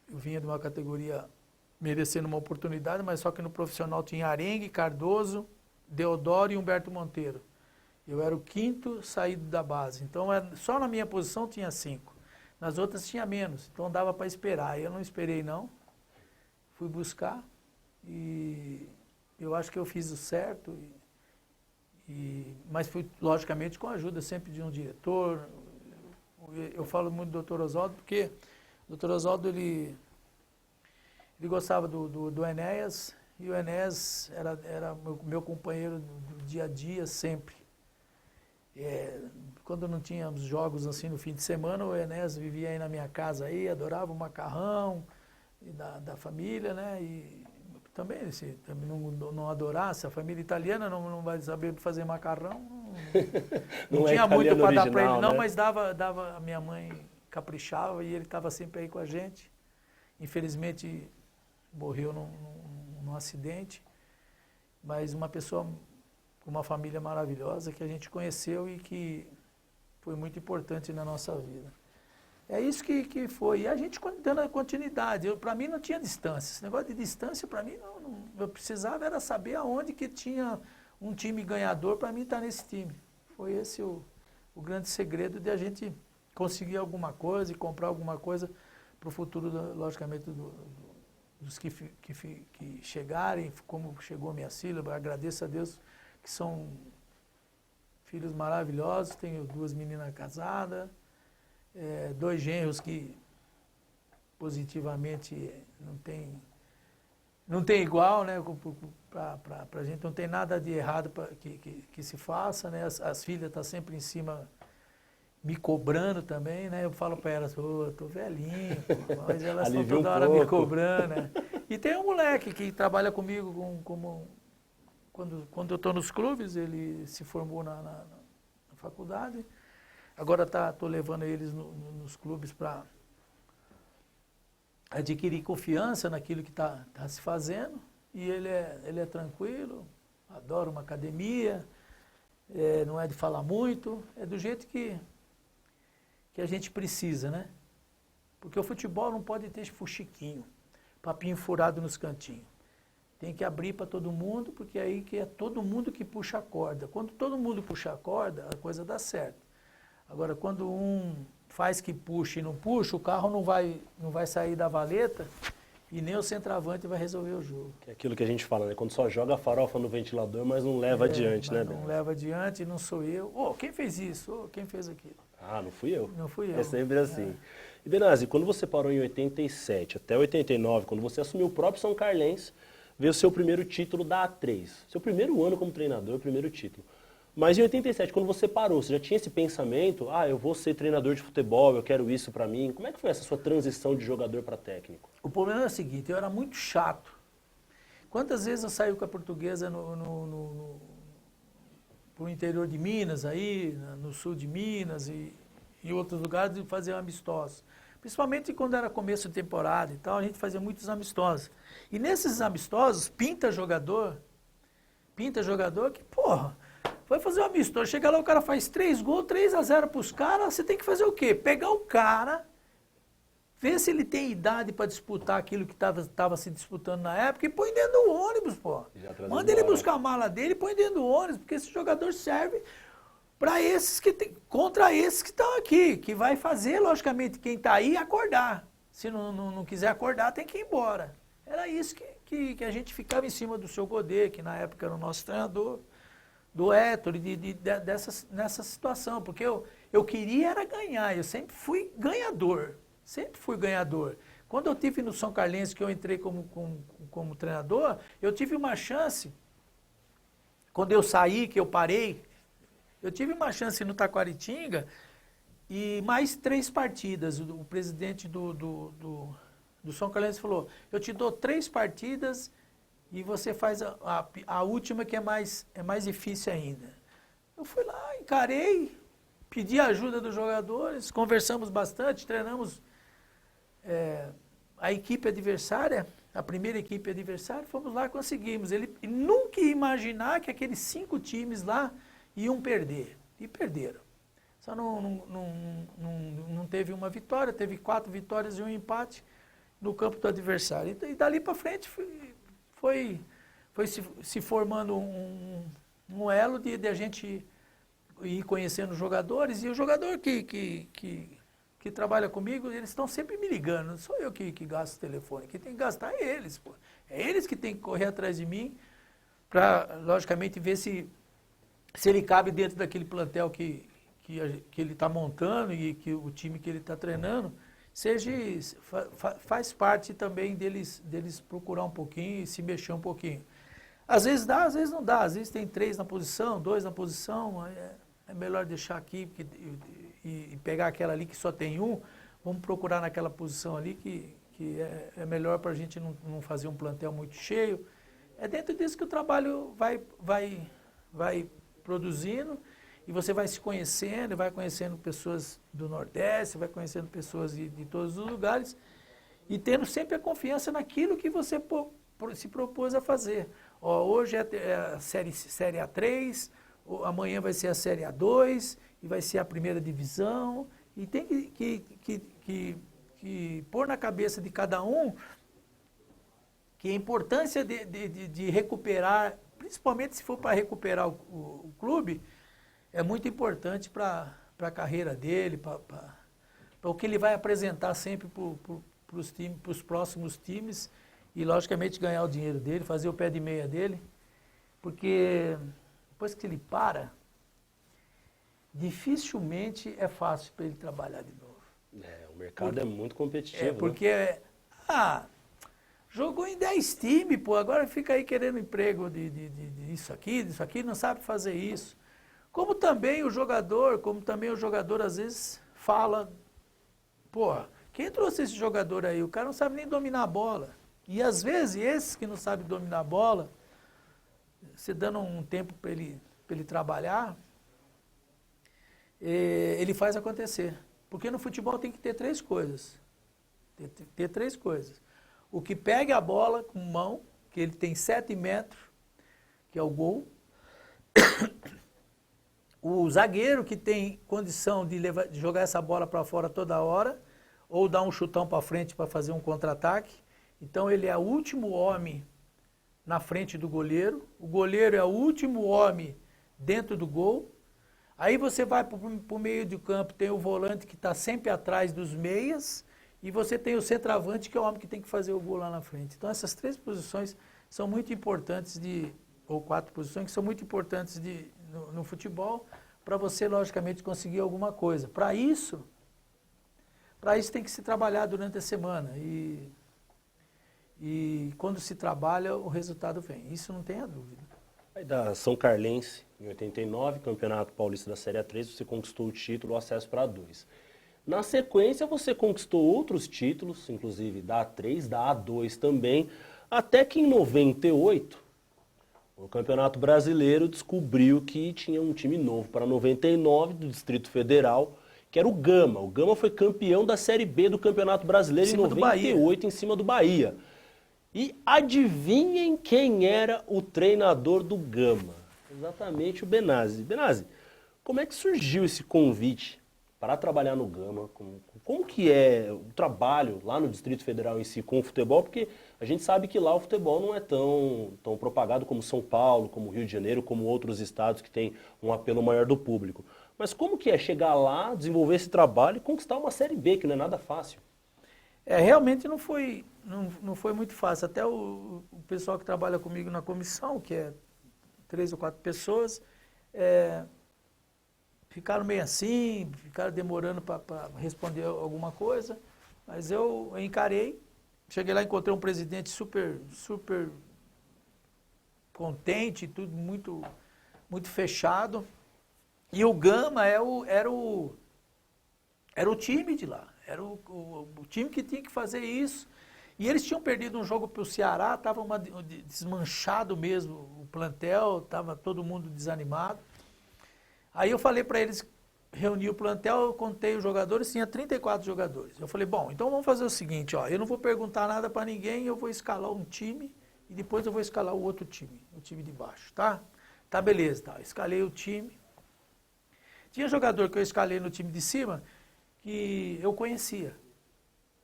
eu vinha de uma categoria merecendo uma oportunidade, mas só que no profissional tinha Arengue, Cardoso, Deodoro e Humberto Monteiro. Eu era o 5º saído da base, então só na minha posição tinha 5. Nas outras tinha menos, então dava para esperar. Eu não esperei não, fui buscar e eu acho que eu fiz o certo, mas fui logicamente com a ajuda sempre de um diretor. Eu falo muito do Dr. Oswaldo porque o Dr. Oswaldo ele gostava do Enéas, e o Enéas era meu companheiro do dia a dia sempre. Quando não tínhamos jogos assim no fim de semana, o Enéas vivia aí na minha casa, aí, adorava o macarrão da família, né? E também, se não adorasse, a família italiana não vai saber fazer macarrão. Não tinha muito para dar para ele, não, né? Mas dava, a minha mãe caprichava e ele estava sempre aí com a gente. Infelizmente, morreu num acidente, mas uma pessoa com uma família maravilhosa que a gente conheceu e que foi muito importante na nossa vida. É isso que foi. E a gente dando a continuidade. Para mim não tinha distância. Esse negócio de distância, para mim, eu precisava era saber aonde que tinha um time ganhador para mim estar nesse time. Foi esse o grande segredo de a gente conseguir alguma coisa e comprar alguma coisa para o futuro, logicamente, dos que chegarem, como chegou a minha sílaba. Agradeço a Deus que são filhos maravilhosos. Tenho 2 meninas casadas, 2 genros que positivamente não tem igual, né? Para a gente não tem nada de errado que se faça, né? As filhas estão sempre em cima me cobrando também, né? Eu falo para elas, eu tô velhinho, mas elas estão toda hora me cobrando, né? E tem um moleque que trabalha comigo quando eu estou nos clubes, ele se formou na faculdade. Agora estou levando eles nos clubes para adquirir confiança naquilo que está se fazendo. E ele é tranquilo, adora uma academia, não é de falar muito, é do jeito que a gente precisa, né? Porque o futebol não pode ter fuxiquinho, papinho furado nos cantinhos. Tem que abrir para todo mundo, porque aí que é todo mundo que puxa a corda. Quando todo mundo puxa a corda, a coisa dá certo. Agora, quando um faz que puxa e não puxa, o carro não vai sair da valeta e nem o centroavante vai resolver o jogo. É aquilo que a gente fala, né? Quando só joga a farofa no ventilador, mas não leva adiante, né, Não leva adiante, não sou eu. Quem fez isso? Quem fez aquilo? Não fui eu. Não fui eu. É sempre assim. E Benazzi, quando você parou em 87 até 89, quando você assumiu o próprio São Carlense, veio o seu primeiro título da A3. Seu primeiro ano como treinador, primeiro título. Mas em 87, quando você parou, você já tinha esse pensamento, eu vou ser treinador de futebol, eu quero isso pra mim. Como é que foi essa sua transição de jogador para técnico? O problema é o seguinte, eu era muito chato. Quantas vezes eu saí com a Portuguesa pro interior de Minas, aí, no sul de Minas e em outros lugares, e fazia amistosos. Principalmente quando era começo de temporada e tal, a gente fazia muitos amistosos. E nesses amistosos, pinta jogador que, Foi fazer um amistoso. Chega lá, o cara faz 3 gols, 3-0 pros caras. Você tem que fazer o quê? Pegar o cara, ver se ele tem idade para disputar aquilo que estava se disputando na época e põe dentro do ônibus, pô. Manda ele buscar a mala dele e põe dentro do ônibus, porque esse jogador serve para esses que tem, contra esses que estão aqui, que vai fazer, logicamente, quem está aí acordar. Se não quiser acordar, tem que ir embora. Era isso que a gente ficava em cima do seu Godê, que na época era o nosso treinador, do Héctor, nessa situação, porque eu queria era ganhar, eu sempre fui ganhador, Quando eu tive no São Carlense, que eu entrei como treinador, eu tive uma chance, quando eu saí, que eu parei, eu tive uma chance no Taquaritinga e mais 3 partidas. O presidente do São Carlense falou, eu te dou 3 partidas e você faz a última que é mais difícil ainda. Eu fui lá, encarei, pedi a ajuda dos jogadores, conversamos bastante, treinamos a equipe adversária, a primeira equipe adversária, fomos lá, conseguimos. Ele nunca ia imaginar que aqueles 5 times lá iam perder, e perderam. Só não teve uma vitória, teve 4 vitórias e um empate no campo do adversário. E dali para frente foi se formando um elo de a gente ir conhecendo os jogadores, e o jogador que trabalha comigo, eles estão sempre me ligando, não sou eu que gasto o telefone, quem tem que gastar é eles, pô. É eles que tem que correr atrás de mim para, logicamente, ver se ele cabe dentro daquele plantel que ele está montando e que o time que ele está treinando faz parte também deles procurar um pouquinho e se mexer um pouquinho. Às vezes dá, às vezes não dá, às vezes tem 3 na posição, 2 na posição, é melhor deixar aqui e pegar aquela ali que só tem um, vamos procurar naquela posição ali que é melhor para a gente não fazer um plantel muito cheio. É dentro disso que o trabalho vai produzindo, e você vai se conhecendo, vai conhecendo pessoas do Nordeste, vai conhecendo pessoas de todos os lugares, e tendo sempre a confiança naquilo que você se propôs a fazer. Hoje é a série A3, amanhã vai ser a série A2, e vai ser a primeira divisão, e tem que pôr na cabeça de cada um que a importância de recuperar, principalmente se for para recuperar o clube, é muito importante para a carreira dele, para o que ele vai apresentar sempre para os próximos times, e logicamente ganhar o dinheiro dele, fazer o pé de meia dele, porque depois que ele para, dificilmente é fácil para ele trabalhar de novo. O mercado é muito competitivo. Porque, jogou em 10 times, pô, agora fica aí querendo emprego disso aqui, não sabe fazer isso. Como também o jogador às vezes fala, pô, quem trouxe esse jogador aí? O cara não sabe nem dominar a bola. E às vezes esses que não sabem dominar a bola, você dando um tempo para ele trabalhar, ele faz acontecer. Porque no futebol tem que ter 3 coisas. Ter 3 coisas. O que pega a bola com mão, que ele tem 7 metros, que é o gol. O zagueiro que tem condição de jogar essa bola para fora toda hora, ou dar um chutão para frente para fazer um contra-ataque. Então ele é o último homem na frente do goleiro. O goleiro é o último homem dentro do gol. Aí você vai para o meio do campo, tem o volante que está sempre atrás dos meias, e você tem o centroavante, que é o homem que tem que fazer o gol lá na frente. Então essas 3 posições são muito importantes, ou 4 posições, que são muito importantes no futebol, para você, logicamente, conseguir alguma coisa. Para isso tem que se trabalhar durante a semana, e quando se trabalha, o resultado vem. Isso não tenha dúvida. Aí da São Carlense, em 89, Campeonato Paulista da Série A3, você conquistou o título, o acesso para A2. Na sequência, você conquistou outros títulos, inclusive da A3, da A2 também, até que em 98, o Campeonato Brasileiro descobriu que tinha um time novo para 99, do Distrito Federal, que era o Gama. O Gama foi campeão da Série B do Campeonato Brasileiro em 98, em cima do Bahia. E adivinhem quem era o treinador do Gama? Exatamente, o Benazzi. Benazzi, como é que surgiu esse convite para trabalhar no Gama? Como que é o trabalho lá no Distrito Federal em si com o futebol? Porque a gente sabe que lá o futebol não é tão propagado como São Paulo, como Rio de Janeiro, como outros estados que têm um apelo maior do público. Mas como que é chegar lá, desenvolver esse trabalho e conquistar uma Série B, que não é nada fácil? Realmente não foi muito fácil. Até o pessoal que trabalha comigo na comissão, que é 3 ou 4 pessoas, ficaram meio assim, ficaram demorando para responder alguma coisa, mas eu encarei. Cheguei lá, encontrei um presidente super contente, tudo muito fechado. E o Gama era o time de lá, era o time que tinha que fazer isso. E eles tinham perdido um jogo para o Ceará, estava desmanchado mesmo o plantel, estava todo mundo desanimado. Aí eu falei para eles, reuni o plantel, eu contei os jogadores, tinha 34 jogadores. Eu falei, bom, então vamos fazer o seguinte, ó, eu não vou perguntar nada para ninguém, eu vou escalar um time e depois eu vou escalar o outro time, o time de baixo, tá? Tá, beleza, tá. Escalei o time. Tinha jogador que eu escalei no time de cima que eu conhecia.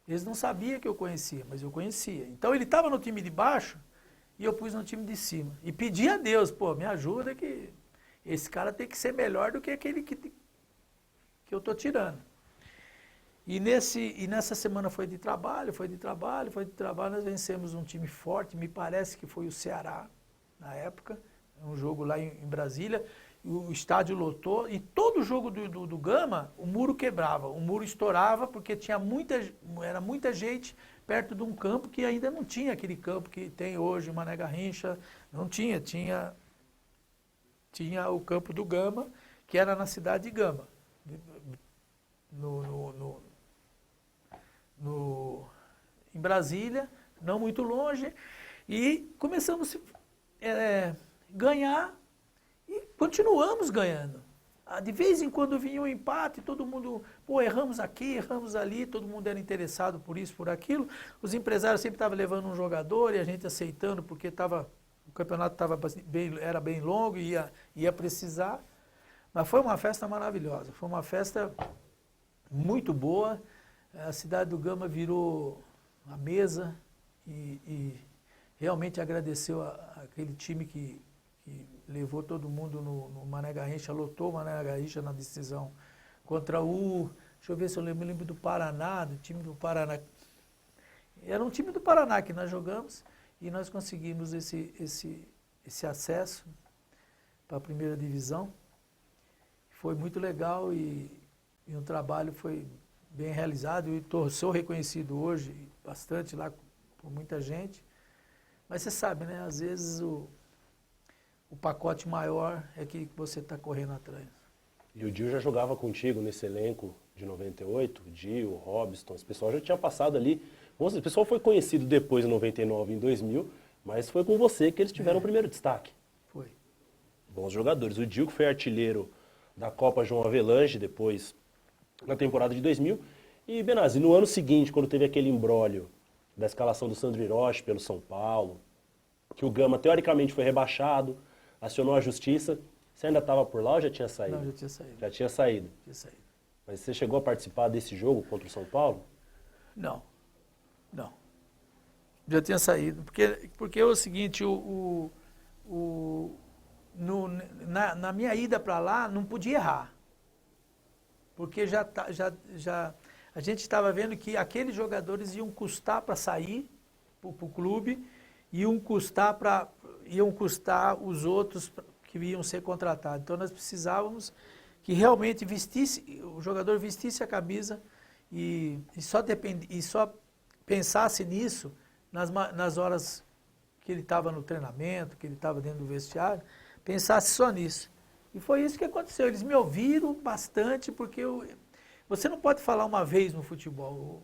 Eles não sabiam que eu conhecia, mas eu conhecia. Então ele estava no time de baixo e eu pus no time de cima. E pedi a Deus, pô, me ajuda que esse cara tem que ser melhor do que aquele que eu estou tirando. E nessa semana foi de trabalho, nós vencemos um time forte, me parece que foi o Ceará, na época, um jogo lá em Brasília. O estádio lotou e todo jogo do Gama, o muro quebrava, o muro estourava porque era muita gente perto de um campo que ainda não tinha aquele campo que tem hoje, Mané Garrincha, não tinha, tinha o campo do Gama, que era na cidade de Gama, em Brasília, não muito longe, e começamos a ganhar. E continuamos ganhando. De vez em quando vinha um empate, todo mundo, pô, erramos aqui, erramos ali, todo mundo era interessado por isso, por aquilo. Os empresários sempre estavam levando um jogador e a gente aceitando porque o campeonato era bem longo e ia precisar. Mas foi uma festa maravilhosa, foi uma festa muito boa. A cidade do Gama virou a mesa e realmente agradeceu aquele time que levou todo mundo no Mané Garrincha, lotou o Mané Garrincha na decisão contra deixa eu ver se eu me lembro do Paraná, do time do Paraná. Era um time do Paraná que nós jogamos e nós conseguimos esse acesso para a primeira divisão. Foi muito legal e o trabalho foi bem realizado e sou reconhecido hoje bastante lá por muita gente. Mas você sabe, né? Às vezes o pacote maior é que você está correndo atrás. E o Dio já jogava contigo nesse elenco de 98, o Dio, o Robson, esse pessoal já tinha passado ali. O pessoal foi conhecido depois em 99, em 2000, mas foi com você que eles tiveram o primeiro destaque. Foi. Bons jogadores. O Dio que foi artilheiro da Copa João Avelange, depois na temporada de 2000. E Benazzi, no ano seguinte, quando teve aquele imbróglio da escalação do Sandro Hiroshi pelo São Paulo, que o Gama teoricamente foi rebaixado, acionou a justiça. Você ainda estava por lá ou já tinha saído? Não, já tinha saído. Já tinha saído? Tinha saído. Mas você chegou a participar desse jogo contra o São Paulo? Não. Já tinha saído. Porque é o seguinte, na minha ida para lá, não podia errar. Porque a gente estava vendo que aqueles jogadores iam custar para sair para o clube, iam custar os outros que iam ser contratados. Então nós precisávamos que realmente o jogador vestisse a camisa e só pensasse nisso nas horas que ele estava no treinamento, que ele estava dentro do vestiário, pensasse só nisso. E foi isso que aconteceu. Eles me ouviram bastante, porque você não pode falar uma vez no futebol.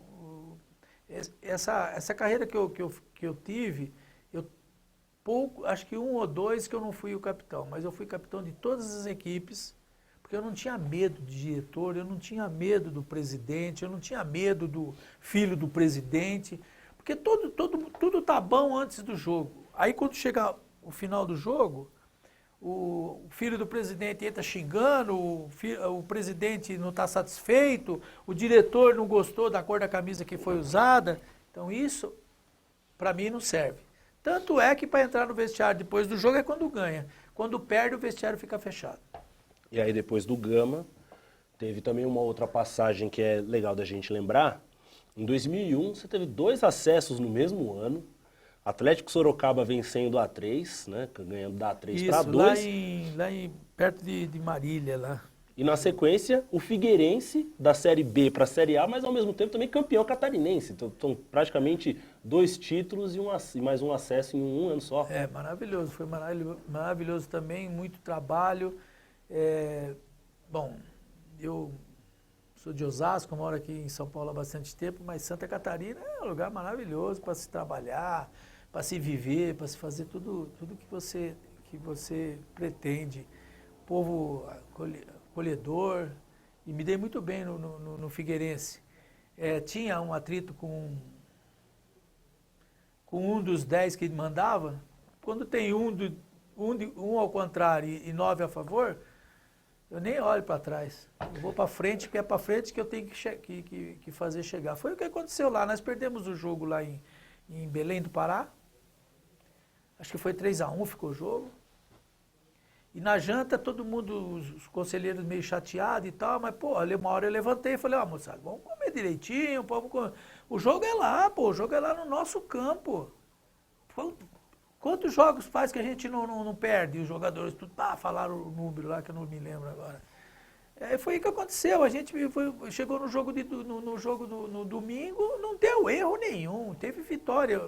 Essa carreira que eu tive, acho que 1 ou 2 que eu não fui o capitão, mas eu fui capitão de todas as equipes, porque eu não tinha medo de diretor, eu não tinha medo do presidente, eu não tinha medo do filho do presidente, porque tudo tá bom antes do jogo. Aí quando chega o final do jogo, o filho do presidente entra xingando, o presidente não está satisfeito, o diretor não gostou da cor da camisa que foi usada. Então isso, para mim, não serve. Tanto é que para entrar no vestiário depois do jogo é quando ganha. Quando perde, o vestiário fica fechado. E aí depois do Gama, teve também uma outra passagem que é legal da gente lembrar. Em 2001, você teve 2 acessos no mesmo ano. Atlético Sorocaba vencendo a A3, né, ganhando da A3 para 2. Perto de Marília, lá. E na sequência, o Figueirense, da Série B para a Série A, mas ao mesmo tempo também campeão catarinense. Então praticamente 2 títulos e mais um acesso em um ano só. É, maravilhoso. Foi maravilhoso também, muito trabalho. Bom, eu sou de Osasco, moro aqui em São Paulo há bastante tempo, mas Santa Catarina é um lugar maravilhoso para se trabalhar, para se viver, para se fazer tudo que você pretende. Povo acolhedor, e me dei muito bem no Figueirense. Tinha um atrito com um dos 10 que mandava. Quando tem um ao contrário e 9 a favor, eu nem olho para trás. Eu vou para frente, porque é para frente que eu tenho que fazer chegar. Foi o que aconteceu lá. Nós perdemos o jogo lá em Belém do Pará. Acho que foi 3-1 ficou o jogo. E na janta, todo mundo, os conselheiros meio chateados e tal, mas, pô, ali uma hora eu levantei e falei, ó, moçada, vamos comer direitinho, vamos comer. O jogo é lá, pô, o jogo é lá no nosso campo. Quantos jogos faz que a gente não perde? Os jogadores, tudo, falaram o número lá que eu não me lembro agora. Foi o que aconteceu, a gente chegou no jogo no domingo, não deu erro nenhum, teve vitória.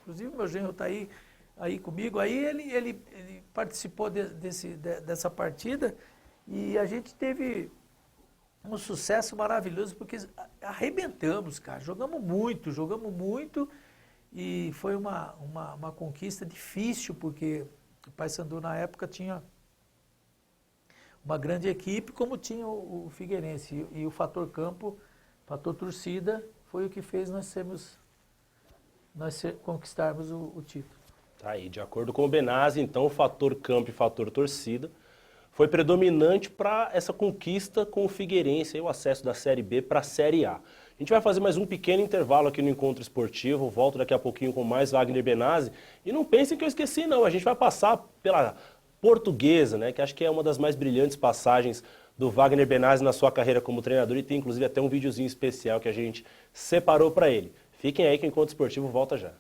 Inclusive, meu genro está aí comigo, aí ele participou dessa partida e a gente teve um sucesso maravilhoso, porque arrebentamos, cara, jogamos muito e foi uma conquista difícil, porque o Paysandu na época tinha uma grande equipe, como tinha o Figueirense, e o fator campo, fator torcida, foi o que fez nós conquistarmos o título. Tá aí, de acordo com o Benazzi, então o fator campo e fator torcida foi predominante para essa conquista com o Figueirense, aí, o acesso da Série B para a Série A. A gente vai fazer mais um pequeno intervalo aqui no Encontro Esportivo, volto daqui a pouquinho com mais Wagner Benazzi. E não pensem que eu esqueci não, a gente vai passar pela Portuguesa, né, que acho que é uma das mais brilhantes passagens do Wagner Benazzi na sua carreira como treinador, e tem inclusive até um videozinho especial que a gente separou para ele. Fiquem aí que o Encontro Esportivo volta já.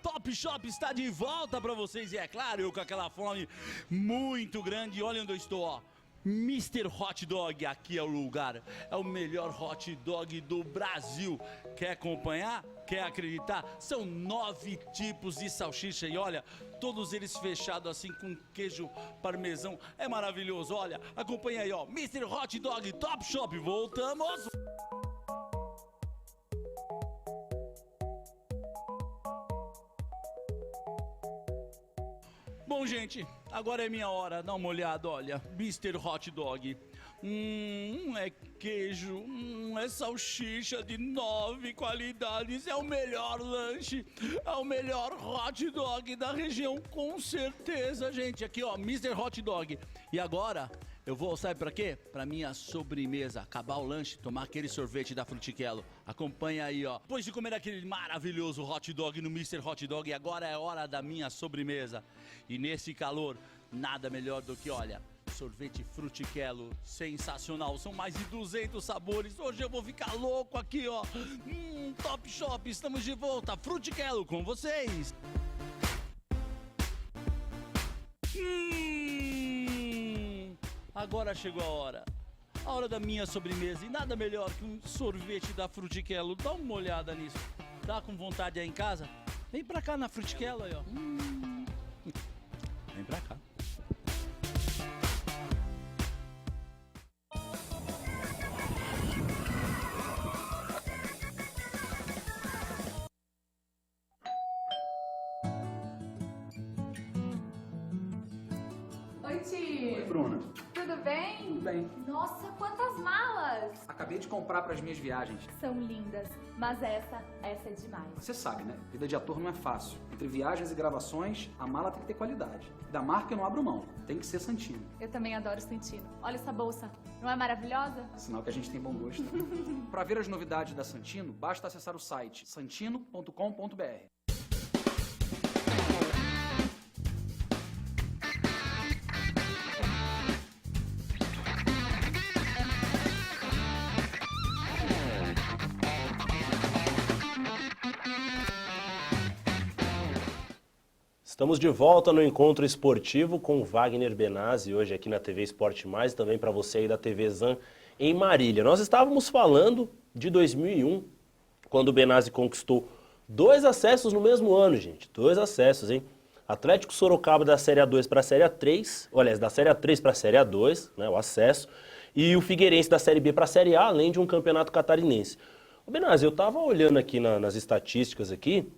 Top Shop está de volta para vocês e é claro, eu com aquela fome muito grande. Olha onde eu estou, ó. Mr. Hot Dog, aqui é o lugar, é o melhor hot dog do Brasil. Quer acompanhar? Quer acreditar? São 9 tipos de salsicha e olha, todos eles fechados assim com queijo parmesão. É maravilhoso, olha, acompanha aí, ó, Mr. Hot Dog Top Shop, voltamos! Bom, gente, agora é minha hora, dá uma olhada, olha, Mr. Hot Dog. É queijo, é salsicha de 9 qualidades, é o melhor lanche, é o melhor hot dog da região, com certeza, gente. Aqui, ó, Mr. Hot Dog. E agora, eu vou, sabe pra quê? Pra minha sobremesa, acabar o lanche, tomar aquele sorvete da Frutiquelo. Acompanha aí, ó. Depois de comer aquele maravilhoso hot dog no Mr. Hot Dog, agora é hora da minha sobremesa. E nesse calor, nada melhor do que, olha, sorvete Frutiquelo, sensacional, são mais de 200 sabores, hoje eu vou ficar louco aqui, ó. Top Shop, estamos de volta, Frutiquelo com vocês. Agora chegou a hora da minha sobremesa, e nada melhor que um sorvete da Frutiquelo. Dá uma olhada nisso, tá com vontade aí em casa? Vem pra cá na Frutiquelo aí, ó. Vem pra cá. Oi, Bruna. Tudo bem? Tudo bem. Nossa, quantas malas! Acabei de comprar para as minhas viagens. São lindas, mas essa é demais. Você sabe, né? Vida de ator não é fácil. Entre viagens e gravações, a mala tem que ter qualidade. Da marca eu não abro mão. Tem que ser Santino. Eu também adoro Santino. Olha essa bolsa, não é maravilhosa? Sinal que a gente tem bom gosto. Para ver as novidades da Santino, basta acessar o site santino.com.br. Estamos de volta no Encontro Esportivo com Wagner Benazzi, hoje aqui na TV Esporte Mais, e também para você aí da TV Zan em Marília. Nós estávamos falando de 2001, quando o Benazzi conquistou 2 acessos no mesmo ano, gente. 2 acessos, hein? Atlético Sorocaba da Série A2 para a Série A3, aliás, da Série A3 para a Série A2, né, o acesso, e o Figueirense da Série B para a Série A, além de um campeonato catarinense. O Benazzi, eu estava olhando aqui nas estatísticas aqui,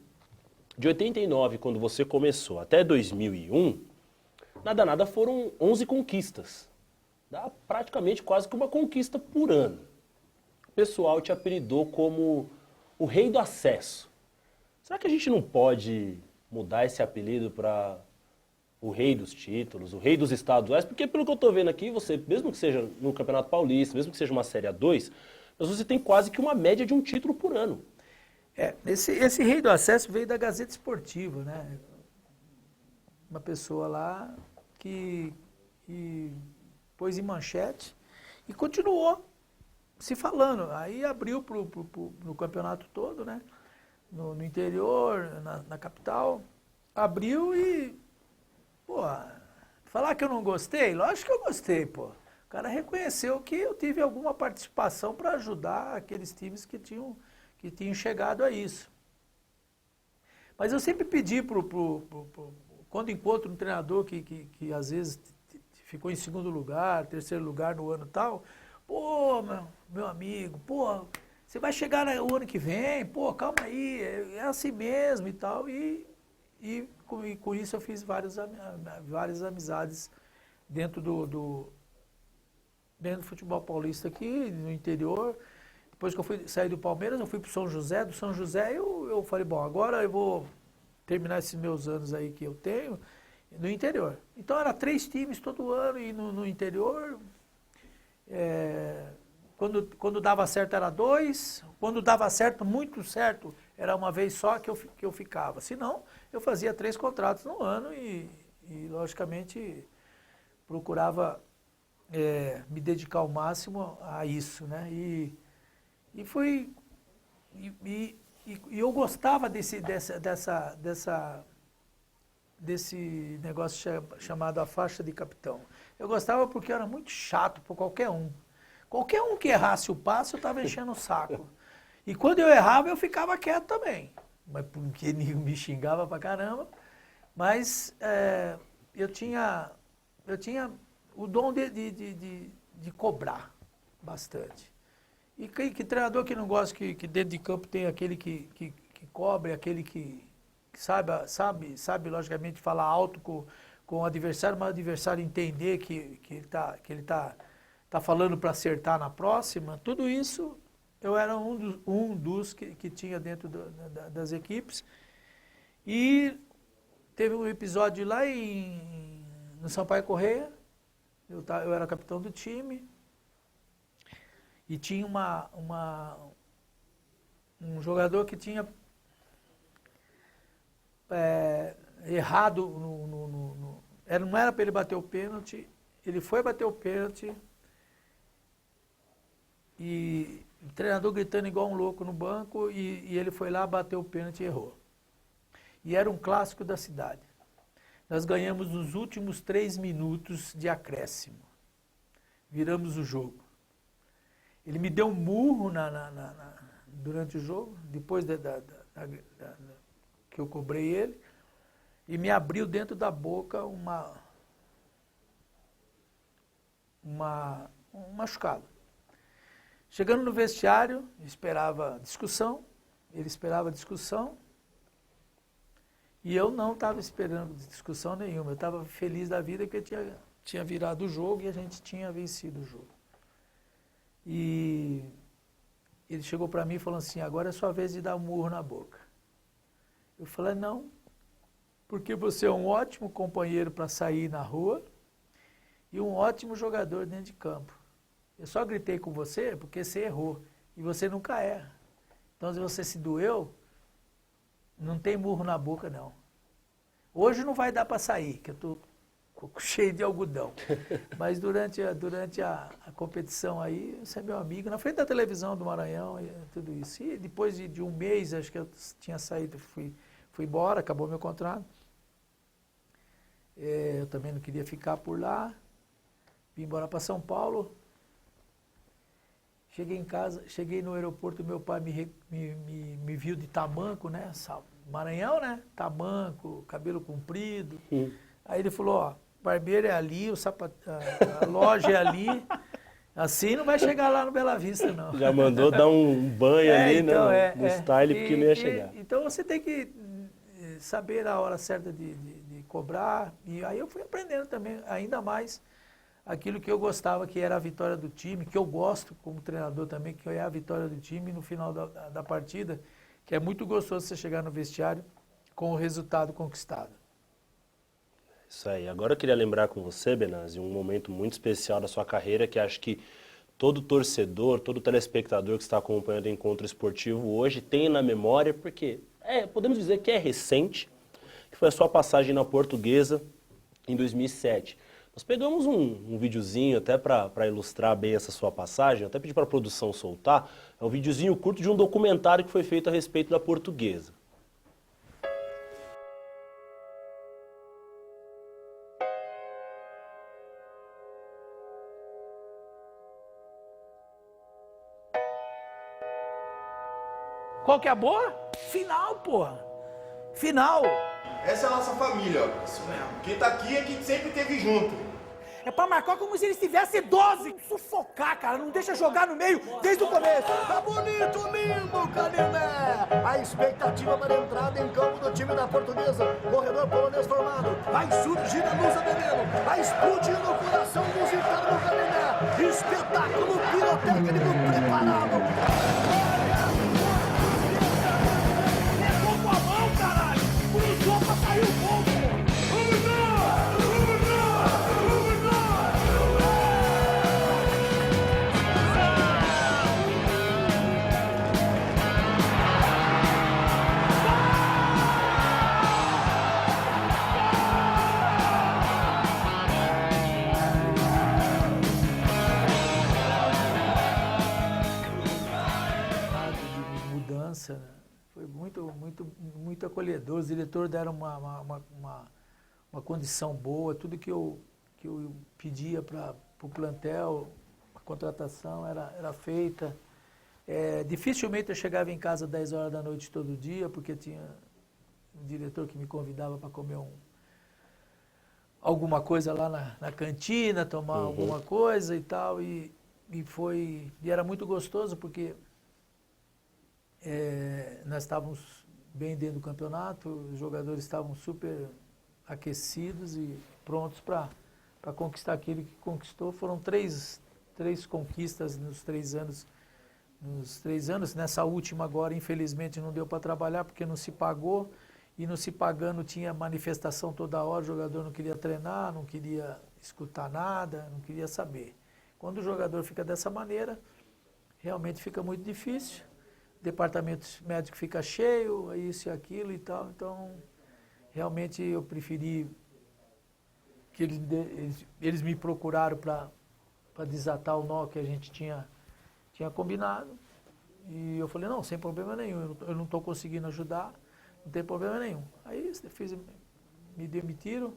de 89, quando você começou, até 2001, nada foram 11 conquistas. Dá praticamente quase que uma conquista por ano. O pessoal te apelidou como o rei do acesso. Será que a gente não pode mudar esse apelido para o rei dos títulos, o rei dos estaduais? Porque pelo que eu estou vendo aqui, você, mesmo que seja no Campeonato Paulista, mesmo que seja uma Série A2, mas você tem quase que uma média de um título por ano. Esse rei do acesso veio da Gazeta Esportiva, né? Uma pessoa lá que pôs em manchete e continuou se falando. Aí abriu no campeonato todo, né? No interior, na capital. Abriu e, pô, falar que eu não gostei? Lógico que eu gostei, pô. O cara reconheceu que eu tive alguma participação para ajudar aqueles times que tinham chegado a isso. Mas eu sempre pedi quando encontro um treinador que às vezes ficou em 2º lugar, 3º lugar no ano tal, pô, meu amigo, pô, você vai chegar o ano que vem, pô, calma aí, é assim mesmo e tal. E com isso eu fiz várias amizades dentro do futebol paulista aqui, no interior. Depois que eu saí do Palmeiras, eu fui para o São José. Do São José eu falei, bom, agora eu vou terminar esses meus anos aí que eu tenho no interior. Então era 3 times todo ano e no interior, quando dava certo era 2, quando dava certo, muito certo, era uma vez só que eu ficava. Se não, eu fazia 3 contratos no ano e logicamente, procurava me dedicar ao máximo a isso, né? E eu gostava desse negócio chamado a faixa de capitão. Eu gostava porque eu era muito chato por qualquer um. Qualquer um que errasse o passo, eu estava enchendo o saco. E quando eu errava, eu ficava quieto também. Mas porque me xingava pra caramba. Mas eu tinha o dom de cobrar bastante. E que treinador que não gosta que dentro de campo tem aquele que cobre, aquele que sabe logicamente falar alto com o adversário, mas o adversário entender que ele tá falando para acertar na próxima. Tudo isso eu era um dos que tinha dentro das equipes. E teve um episódio lá no Sampaio Corrêa, eu era capitão do time. E tinha um jogador que tinha errado, não era para ele bater o pênalti, ele foi bater o pênalti e o treinador gritando igual um louco no banco e ele foi lá, bateu o pênalti e errou. E era um clássico da cidade. Nós ganhamos nos últimos 3 minutos de acréscimo. Viramos o jogo. Ele me deu um murro durante o jogo, depois que eu cobrei ele, e me abriu dentro da boca um machucado. Chegando no vestiário, ele esperava discussão, e eu não estava esperando discussão nenhuma. Eu estava feliz da vida porque eu tinha virado o jogo e a gente tinha vencido o jogo. E ele chegou para mim e falou assim, agora é sua vez de dar um murro na boca. Eu falei, não, porque você é um ótimo companheiro para sair na rua e um ótimo jogador dentro de campo. Eu só gritei com você porque você errou e você nunca erra. Então, se você se doeu, não tem murro na boca, não. Hoje não vai dar para sair, que eu estou cheio de algodão. Mas durante a competição aí, você é meu amigo, na frente da televisão do Maranhão e tudo isso. E depois de um mês, acho que eu tinha saído, fui embora, acabou meu contrato. Eu também não queria ficar por lá. Vim embora para São Paulo. Cheguei em casa, cheguei no aeroporto, meu pai me viu de tamanco, né? Maranhão, né? Tamanco, cabelo comprido. Aí ele falou, ó, barbeiro é ali, a loja é ali. Assim não vai chegar lá no Bela Vista, não. Já mandou dar um banho ali, então, né? No style, porque não ia chegar. Então você tem que saber a hora certa de cobrar. E aí eu fui aprendendo também, ainda mais, aquilo que eu gostava, que era a vitória do time, que eu gosto como treinador também, que é a vitória do time no final da partida, que é muito gostoso você chegar no vestiário com o resultado conquistado. Isso aí. Agora eu queria lembrar com você, Benazzi, um momento muito especial da sua carreira, que acho que todo torcedor, todo telespectador que está acompanhando o Encontro Esportivo hoje tem na memória, porque podemos dizer que é recente, que foi a sua passagem na Portuguesa em 2007. Nós pegamos um videozinho até para ilustrar bem essa sua passagem, até pedi para a produção soltar. É um videozinho curto de um documentário que foi feito a respeito da Portuguesa. Qual que é a boa? Final, porra. Final. Essa é a nossa família, ó. Isso mesmo. Quem tá aqui é quem sempre esteve junto. É pra marcar como se eles tivessem 12. Sufocar, cara. Não deixa jogar no meio desde o começo. Tá bonito, lindo, Canindé. A expectativa para a entrada em campo do time da Portuguesa. Corredor polonês formado. Vai surgir a luz veneno. Vai explodir no coração musical do Canindé. Espetáculo pirotécnico preparado. Levou com a mão, caralho. Cruzou pra sair o gol, pô. Foi muito acolhedor. Os diretores deram uma condição boa. Tudo que eu pedia para o plantel, a contratação era feita. Dificilmente eu chegava em casa às 10 horas da noite todo dia, porque tinha um diretor que me convidava para comer alguma coisa lá na cantina, tomar alguma coisa e tal. E era muito gostoso, porque nós estávamos bem dentro do campeonato, os jogadores estavam super aquecidos e prontos para conquistar aquilo que conquistou. Foram três conquistas nos 3 anos. Nessa última agora, infelizmente, não deu para trabalhar porque não se pagou. E não se pagando tinha manifestação toda hora, o jogador não queria treinar, não queria escutar nada, não queria saber. Quando o jogador fica dessa maneira, realmente fica muito difícil. Departamento médico fica cheio, isso e aquilo e tal. Então, realmente eu preferi que eles me procuraram para desatar o nó que a gente tinha combinado. E eu falei, não, sem problema nenhum, eu não estou conseguindo ajudar, não tem problema nenhum. Aí me demitiram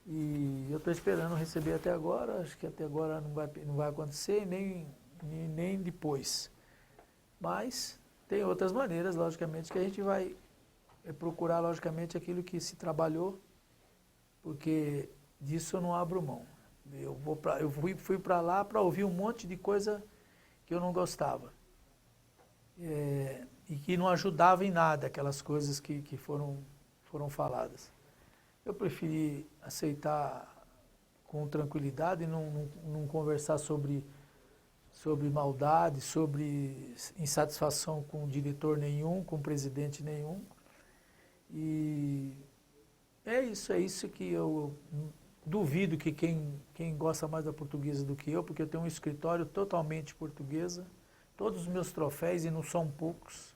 e eu estou esperando receber até agora. Acho que até agora não vai acontecer, nem depois. Mas tem outras maneiras, logicamente, que a gente vai procurar, logicamente, aquilo que se trabalhou, porque disso eu não abro mão. Eu fui para lá para ouvir um monte de coisa que eu não gostava. E que não ajudava em nada, aquelas coisas que foram faladas. Eu preferi aceitar com tranquilidade, não conversar sobre maldade, sobre insatisfação com diretor nenhum, com presidente nenhum. E é isso que eu duvido que quem gosta mais da Portuguesa do que eu, porque eu tenho um escritório totalmente portuguesa, todos os meus troféus, e não são poucos,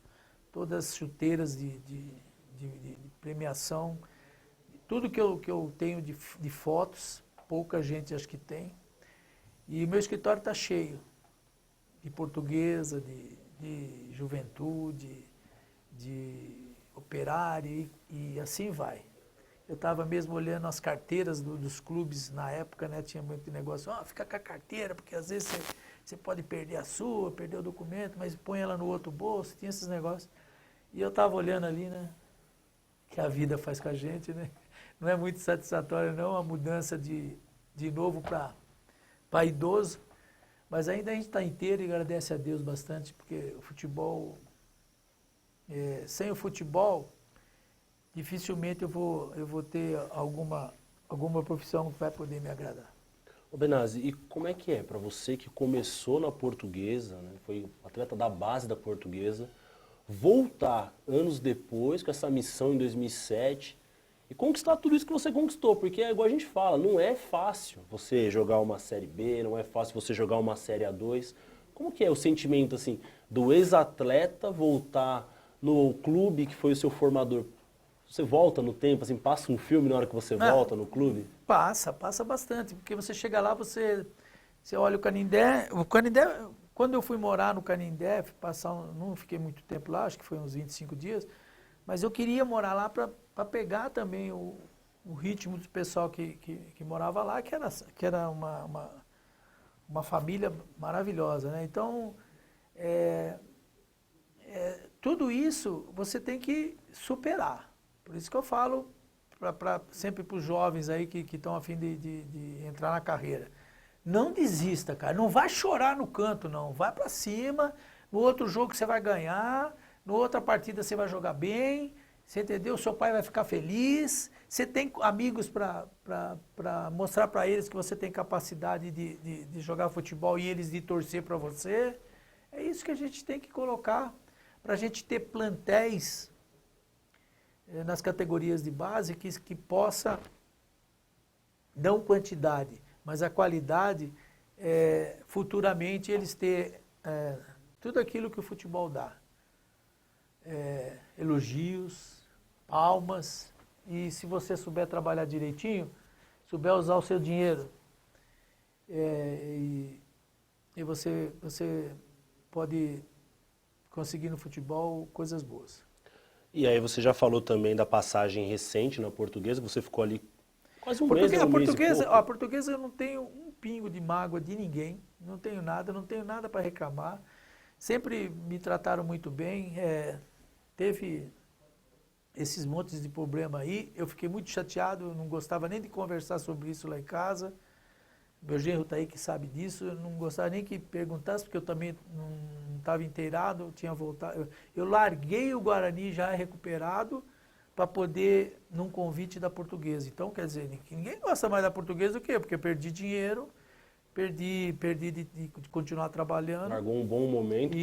todas as chuteiras de premiação, tudo que eu tenho de fotos, pouca gente acho que tem. E o meu escritório está cheio de Portuguesa, de Juventude, de Operário e assim vai. Eu estava mesmo olhando as carteiras dos clubes na época, né? Tinha muito negócio, fica com a carteira, porque às vezes você pode perder a sua, perder o documento, mas põe ela no outro bolso, tinha esses negócios. E eu estava olhando ali, né? Que a vida faz com a gente, né? Não é muito satisfatório não, a mudança de novo para idoso, mas ainda a gente está inteiro e agradece a Deus bastante, porque o futebol, sem o futebol, dificilmente eu vou ter alguma profissão que vai poder me agradar. Ô Benazzi, e como é que é para você que começou na Portuguesa, né, foi atleta da base da Portuguesa, voltar anos depois com essa missão em 2007 e conquistar tudo isso que você conquistou? Porque é igual a gente fala, não é fácil você jogar uma Série B, não é fácil você jogar uma Série A2. Como que é o sentimento assim do ex-atleta voltar no clube que foi o seu formador? Você volta no tempo, assim, passa um filme na hora que você volta no clube? Passa bastante, porque você chega lá, você olha o Canindé, quando eu fui morar no Canindé, não fiquei muito tempo lá, acho que foi uns 25 dias, mas eu queria morar lá para pegar também o ritmo do pessoal que morava lá, que era uma família maravilhosa, né? Então, tudo isso você tem que superar. Por isso que eu falo sempre para os jovens aí que estão a fim de entrar na carreira. Não desista, cara. Não vai chorar no canto, não. Vai para cima. No outro jogo você vai ganhar. Na outra partida você vai jogar bem. Você entendeu? Seu pai vai ficar feliz. Você tem amigos para mostrar para eles que você tem capacidade de jogar futebol e eles de torcer para você. É isso que a gente tem que colocar para a gente ter plantéis nas categorias de base que possa, não quantidade, mas a qualidade, futuramente eles ter tudo aquilo que o futebol dá. Elogios, palmas, e se você souber trabalhar direitinho, souber usar o seu dinheiro, e você pode conseguir no futebol coisas boas. E aí você já falou também da passagem recente na Portuguesa, você ficou ali quase um mês, A Portuguesa eu não tenho um pingo de mágoa de ninguém, não tenho nada para reclamar. Sempre me trataram muito bem, teve esses montes de problema aí, eu fiquei muito chateado, não gostava nem de conversar sobre isso lá em casa. Meu genro está aí que sabe disso, eu não gostava nem que perguntasse, porque eu também não estava inteirado, eu tinha voltado. Eu larguei o Guarani já recuperado para poder, num convite da Portuguesa. Então, quer dizer, ninguém gosta mais da Portuguesa do que eu, porque eu perdi dinheiro, perdi de continuar trabalhando. Largou um bom momento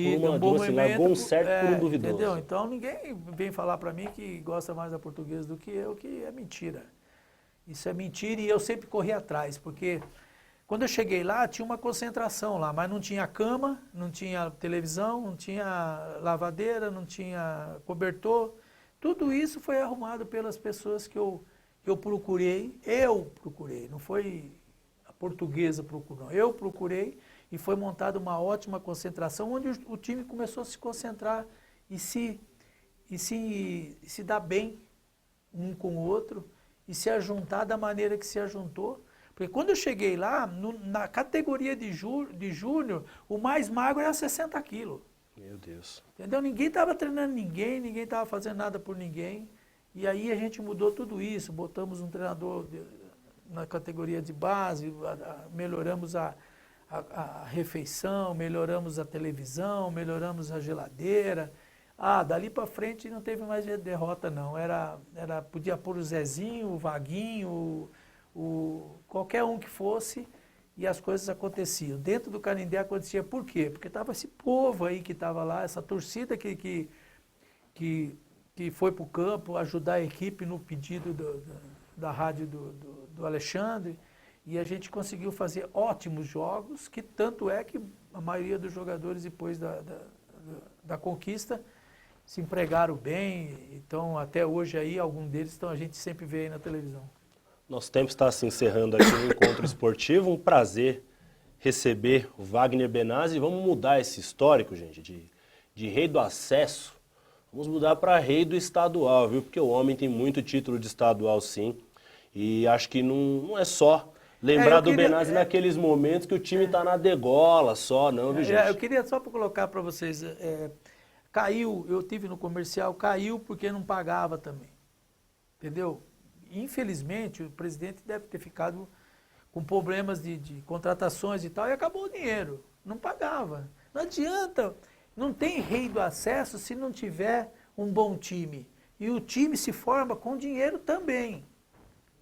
largou um certo por um duvidoso. Entendeu? Então, ninguém vem falar para mim que gosta mais da Portuguesa do que eu, que é mentira. Isso é mentira e eu sempre corri atrás, porque quando eu cheguei lá, tinha uma concentração lá, mas não tinha cama, não tinha televisão, não tinha lavadeira, não tinha cobertor. Tudo isso foi arrumado pelas pessoas que eu procurei, não foi a Portuguesa procurou, eu procurei e foi montada uma ótima concentração, onde o time começou a se concentrar e se dar bem um com o outro e se ajuntar da maneira que se ajuntou. Porque quando eu cheguei lá, na categoria de júnior, o mais magro era 60 quilos. Meu Deus. Entendeu? Ninguém estava treinando ninguém estava fazendo nada por ninguém. E aí a gente mudou tudo isso, botamos um treinador na categoria de base, melhoramos a refeição, melhoramos a televisão, melhoramos a geladeira. Dali para frente não teve mais derrota não. Podia pôr o Zezinho, o Vaguinho, qualquer um que fosse, e as coisas aconteciam. Dentro do Canindé acontecia por quê? Porque estava esse povo aí que estava lá, essa torcida que foi para o campo ajudar a equipe no pedido da rádio do Alexandre, e a gente conseguiu fazer ótimos jogos, que tanto é que a maioria dos jogadores, depois da conquista, se empregaram bem. Então, até hoje aí, algum deles, a gente sempre vê aí na televisão. Nosso tempo está se encerrando aqui no Encontro Esportivo. Um prazer receber o Wagner Benazzi. Vamos mudar esse histórico, gente, de rei do acesso. Vamos mudar para rei do estadual, viu? Porque o homem tem muito título de estadual, sim. E acho que não é só lembrar do Benazzi naqueles momentos que o time está na degola só, não, viu, gente? Eu queria só colocar para vocês, caiu, eu tive no comercial, caiu porque não pagava também, entendeu? Infelizmente, o presidente deve ter ficado com problemas de contratações e tal, e acabou o dinheiro, não pagava. Não adianta, não tem rei do acesso se não tiver um bom time. E o time se forma com dinheiro também,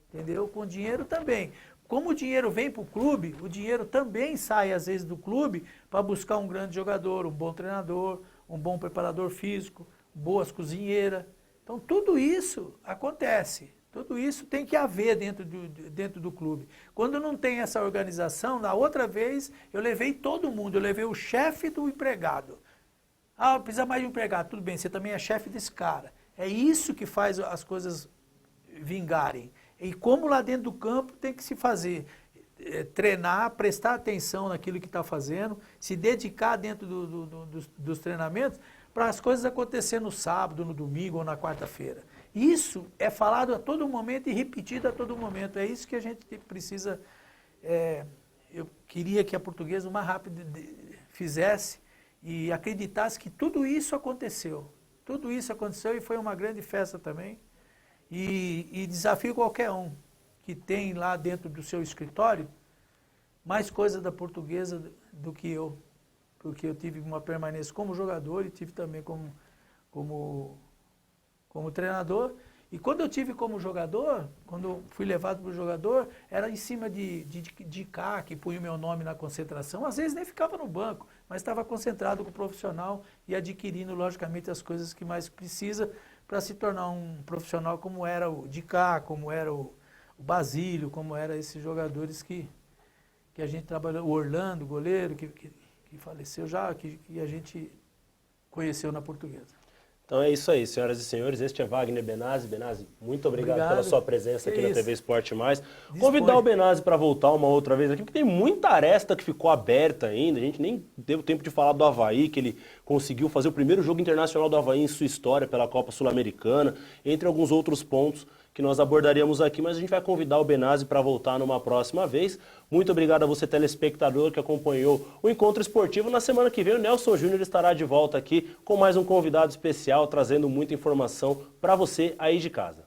entendeu? Com dinheiro também. Como o dinheiro vem para o clube, o dinheiro também sai às vezes do clube para buscar um grande jogador, um bom treinador, um bom preparador físico, boas cozinheiras. Então tudo isso acontece. Tudo isso tem que haver dentro do clube. Quando não tem essa organização, na outra vez eu levei todo mundo, eu levei o chefe do empregado. Ah, precisa mais de um empregado, tudo bem, você também é chefe desse cara. É isso que faz as coisas vingarem. E como lá dentro do campo tem que se fazer, treinar, prestar atenção naquilo que está fazendo, se dedicar dentro dos treinamentos para as coisas acontecerem no sábado, no domingo ou na quarta-feira. Isso é falado a todo momento e repetido a todo momento. É isso que a gente precisa. Eu queria que a Portuguesa o mais rápido fizesse e acreditasse que tudo isso aconteceu. Tudo isso aconteceu e foi uma grande festa também. E desafio qualquer um que tem lá dentro do seu escritório mais coisa da Portuguesa do que eu. Porque eu tive uma permanência como jogador e tive também como treinador. E quando eu tive como jogador, quando eu fui levado para o jogador, era em cima de cá, que punha o meu nome na concentração. Às vezes nem ficava no banco, mas estava concentrado com o profissional e adquirindo, logicamente, as coisas que mais precisa para se tornar um profissional como era o Dicá, como era o Basílio, como eram esses jogadores que a gente trabalhou, o Orlando, goleiro, que faleceu já, que a gente conheceu na Portuguesa. Então é isso aí, senhoras e senhores, este é Wagner Benazzi. Benazzi, muito obrigado pela sua presença aqui na TV Esporte Mais. Convidar o Benazzi para voltar uma outra vez aqui, porque tem muita aresta que ficou aberta ainda, a gente nem deu tempo de falar do Avaí, que ele conseguiu fazer o primeiro jogo internacional do Avaí em sua história pela Copa Sul-Americana, entre alguns outros pontos que nós abordaríamos aqui, mas a gente vai convidar o Benazzi para voltar numa próxima vez. Muito obrigado a você, telespectador, que acompanhou o Encontro Esportivo. Na semana que vem, o Nelson Júnior estará de volta aqui com mais um convidado especial, trazendo muita informação para você aí de casa.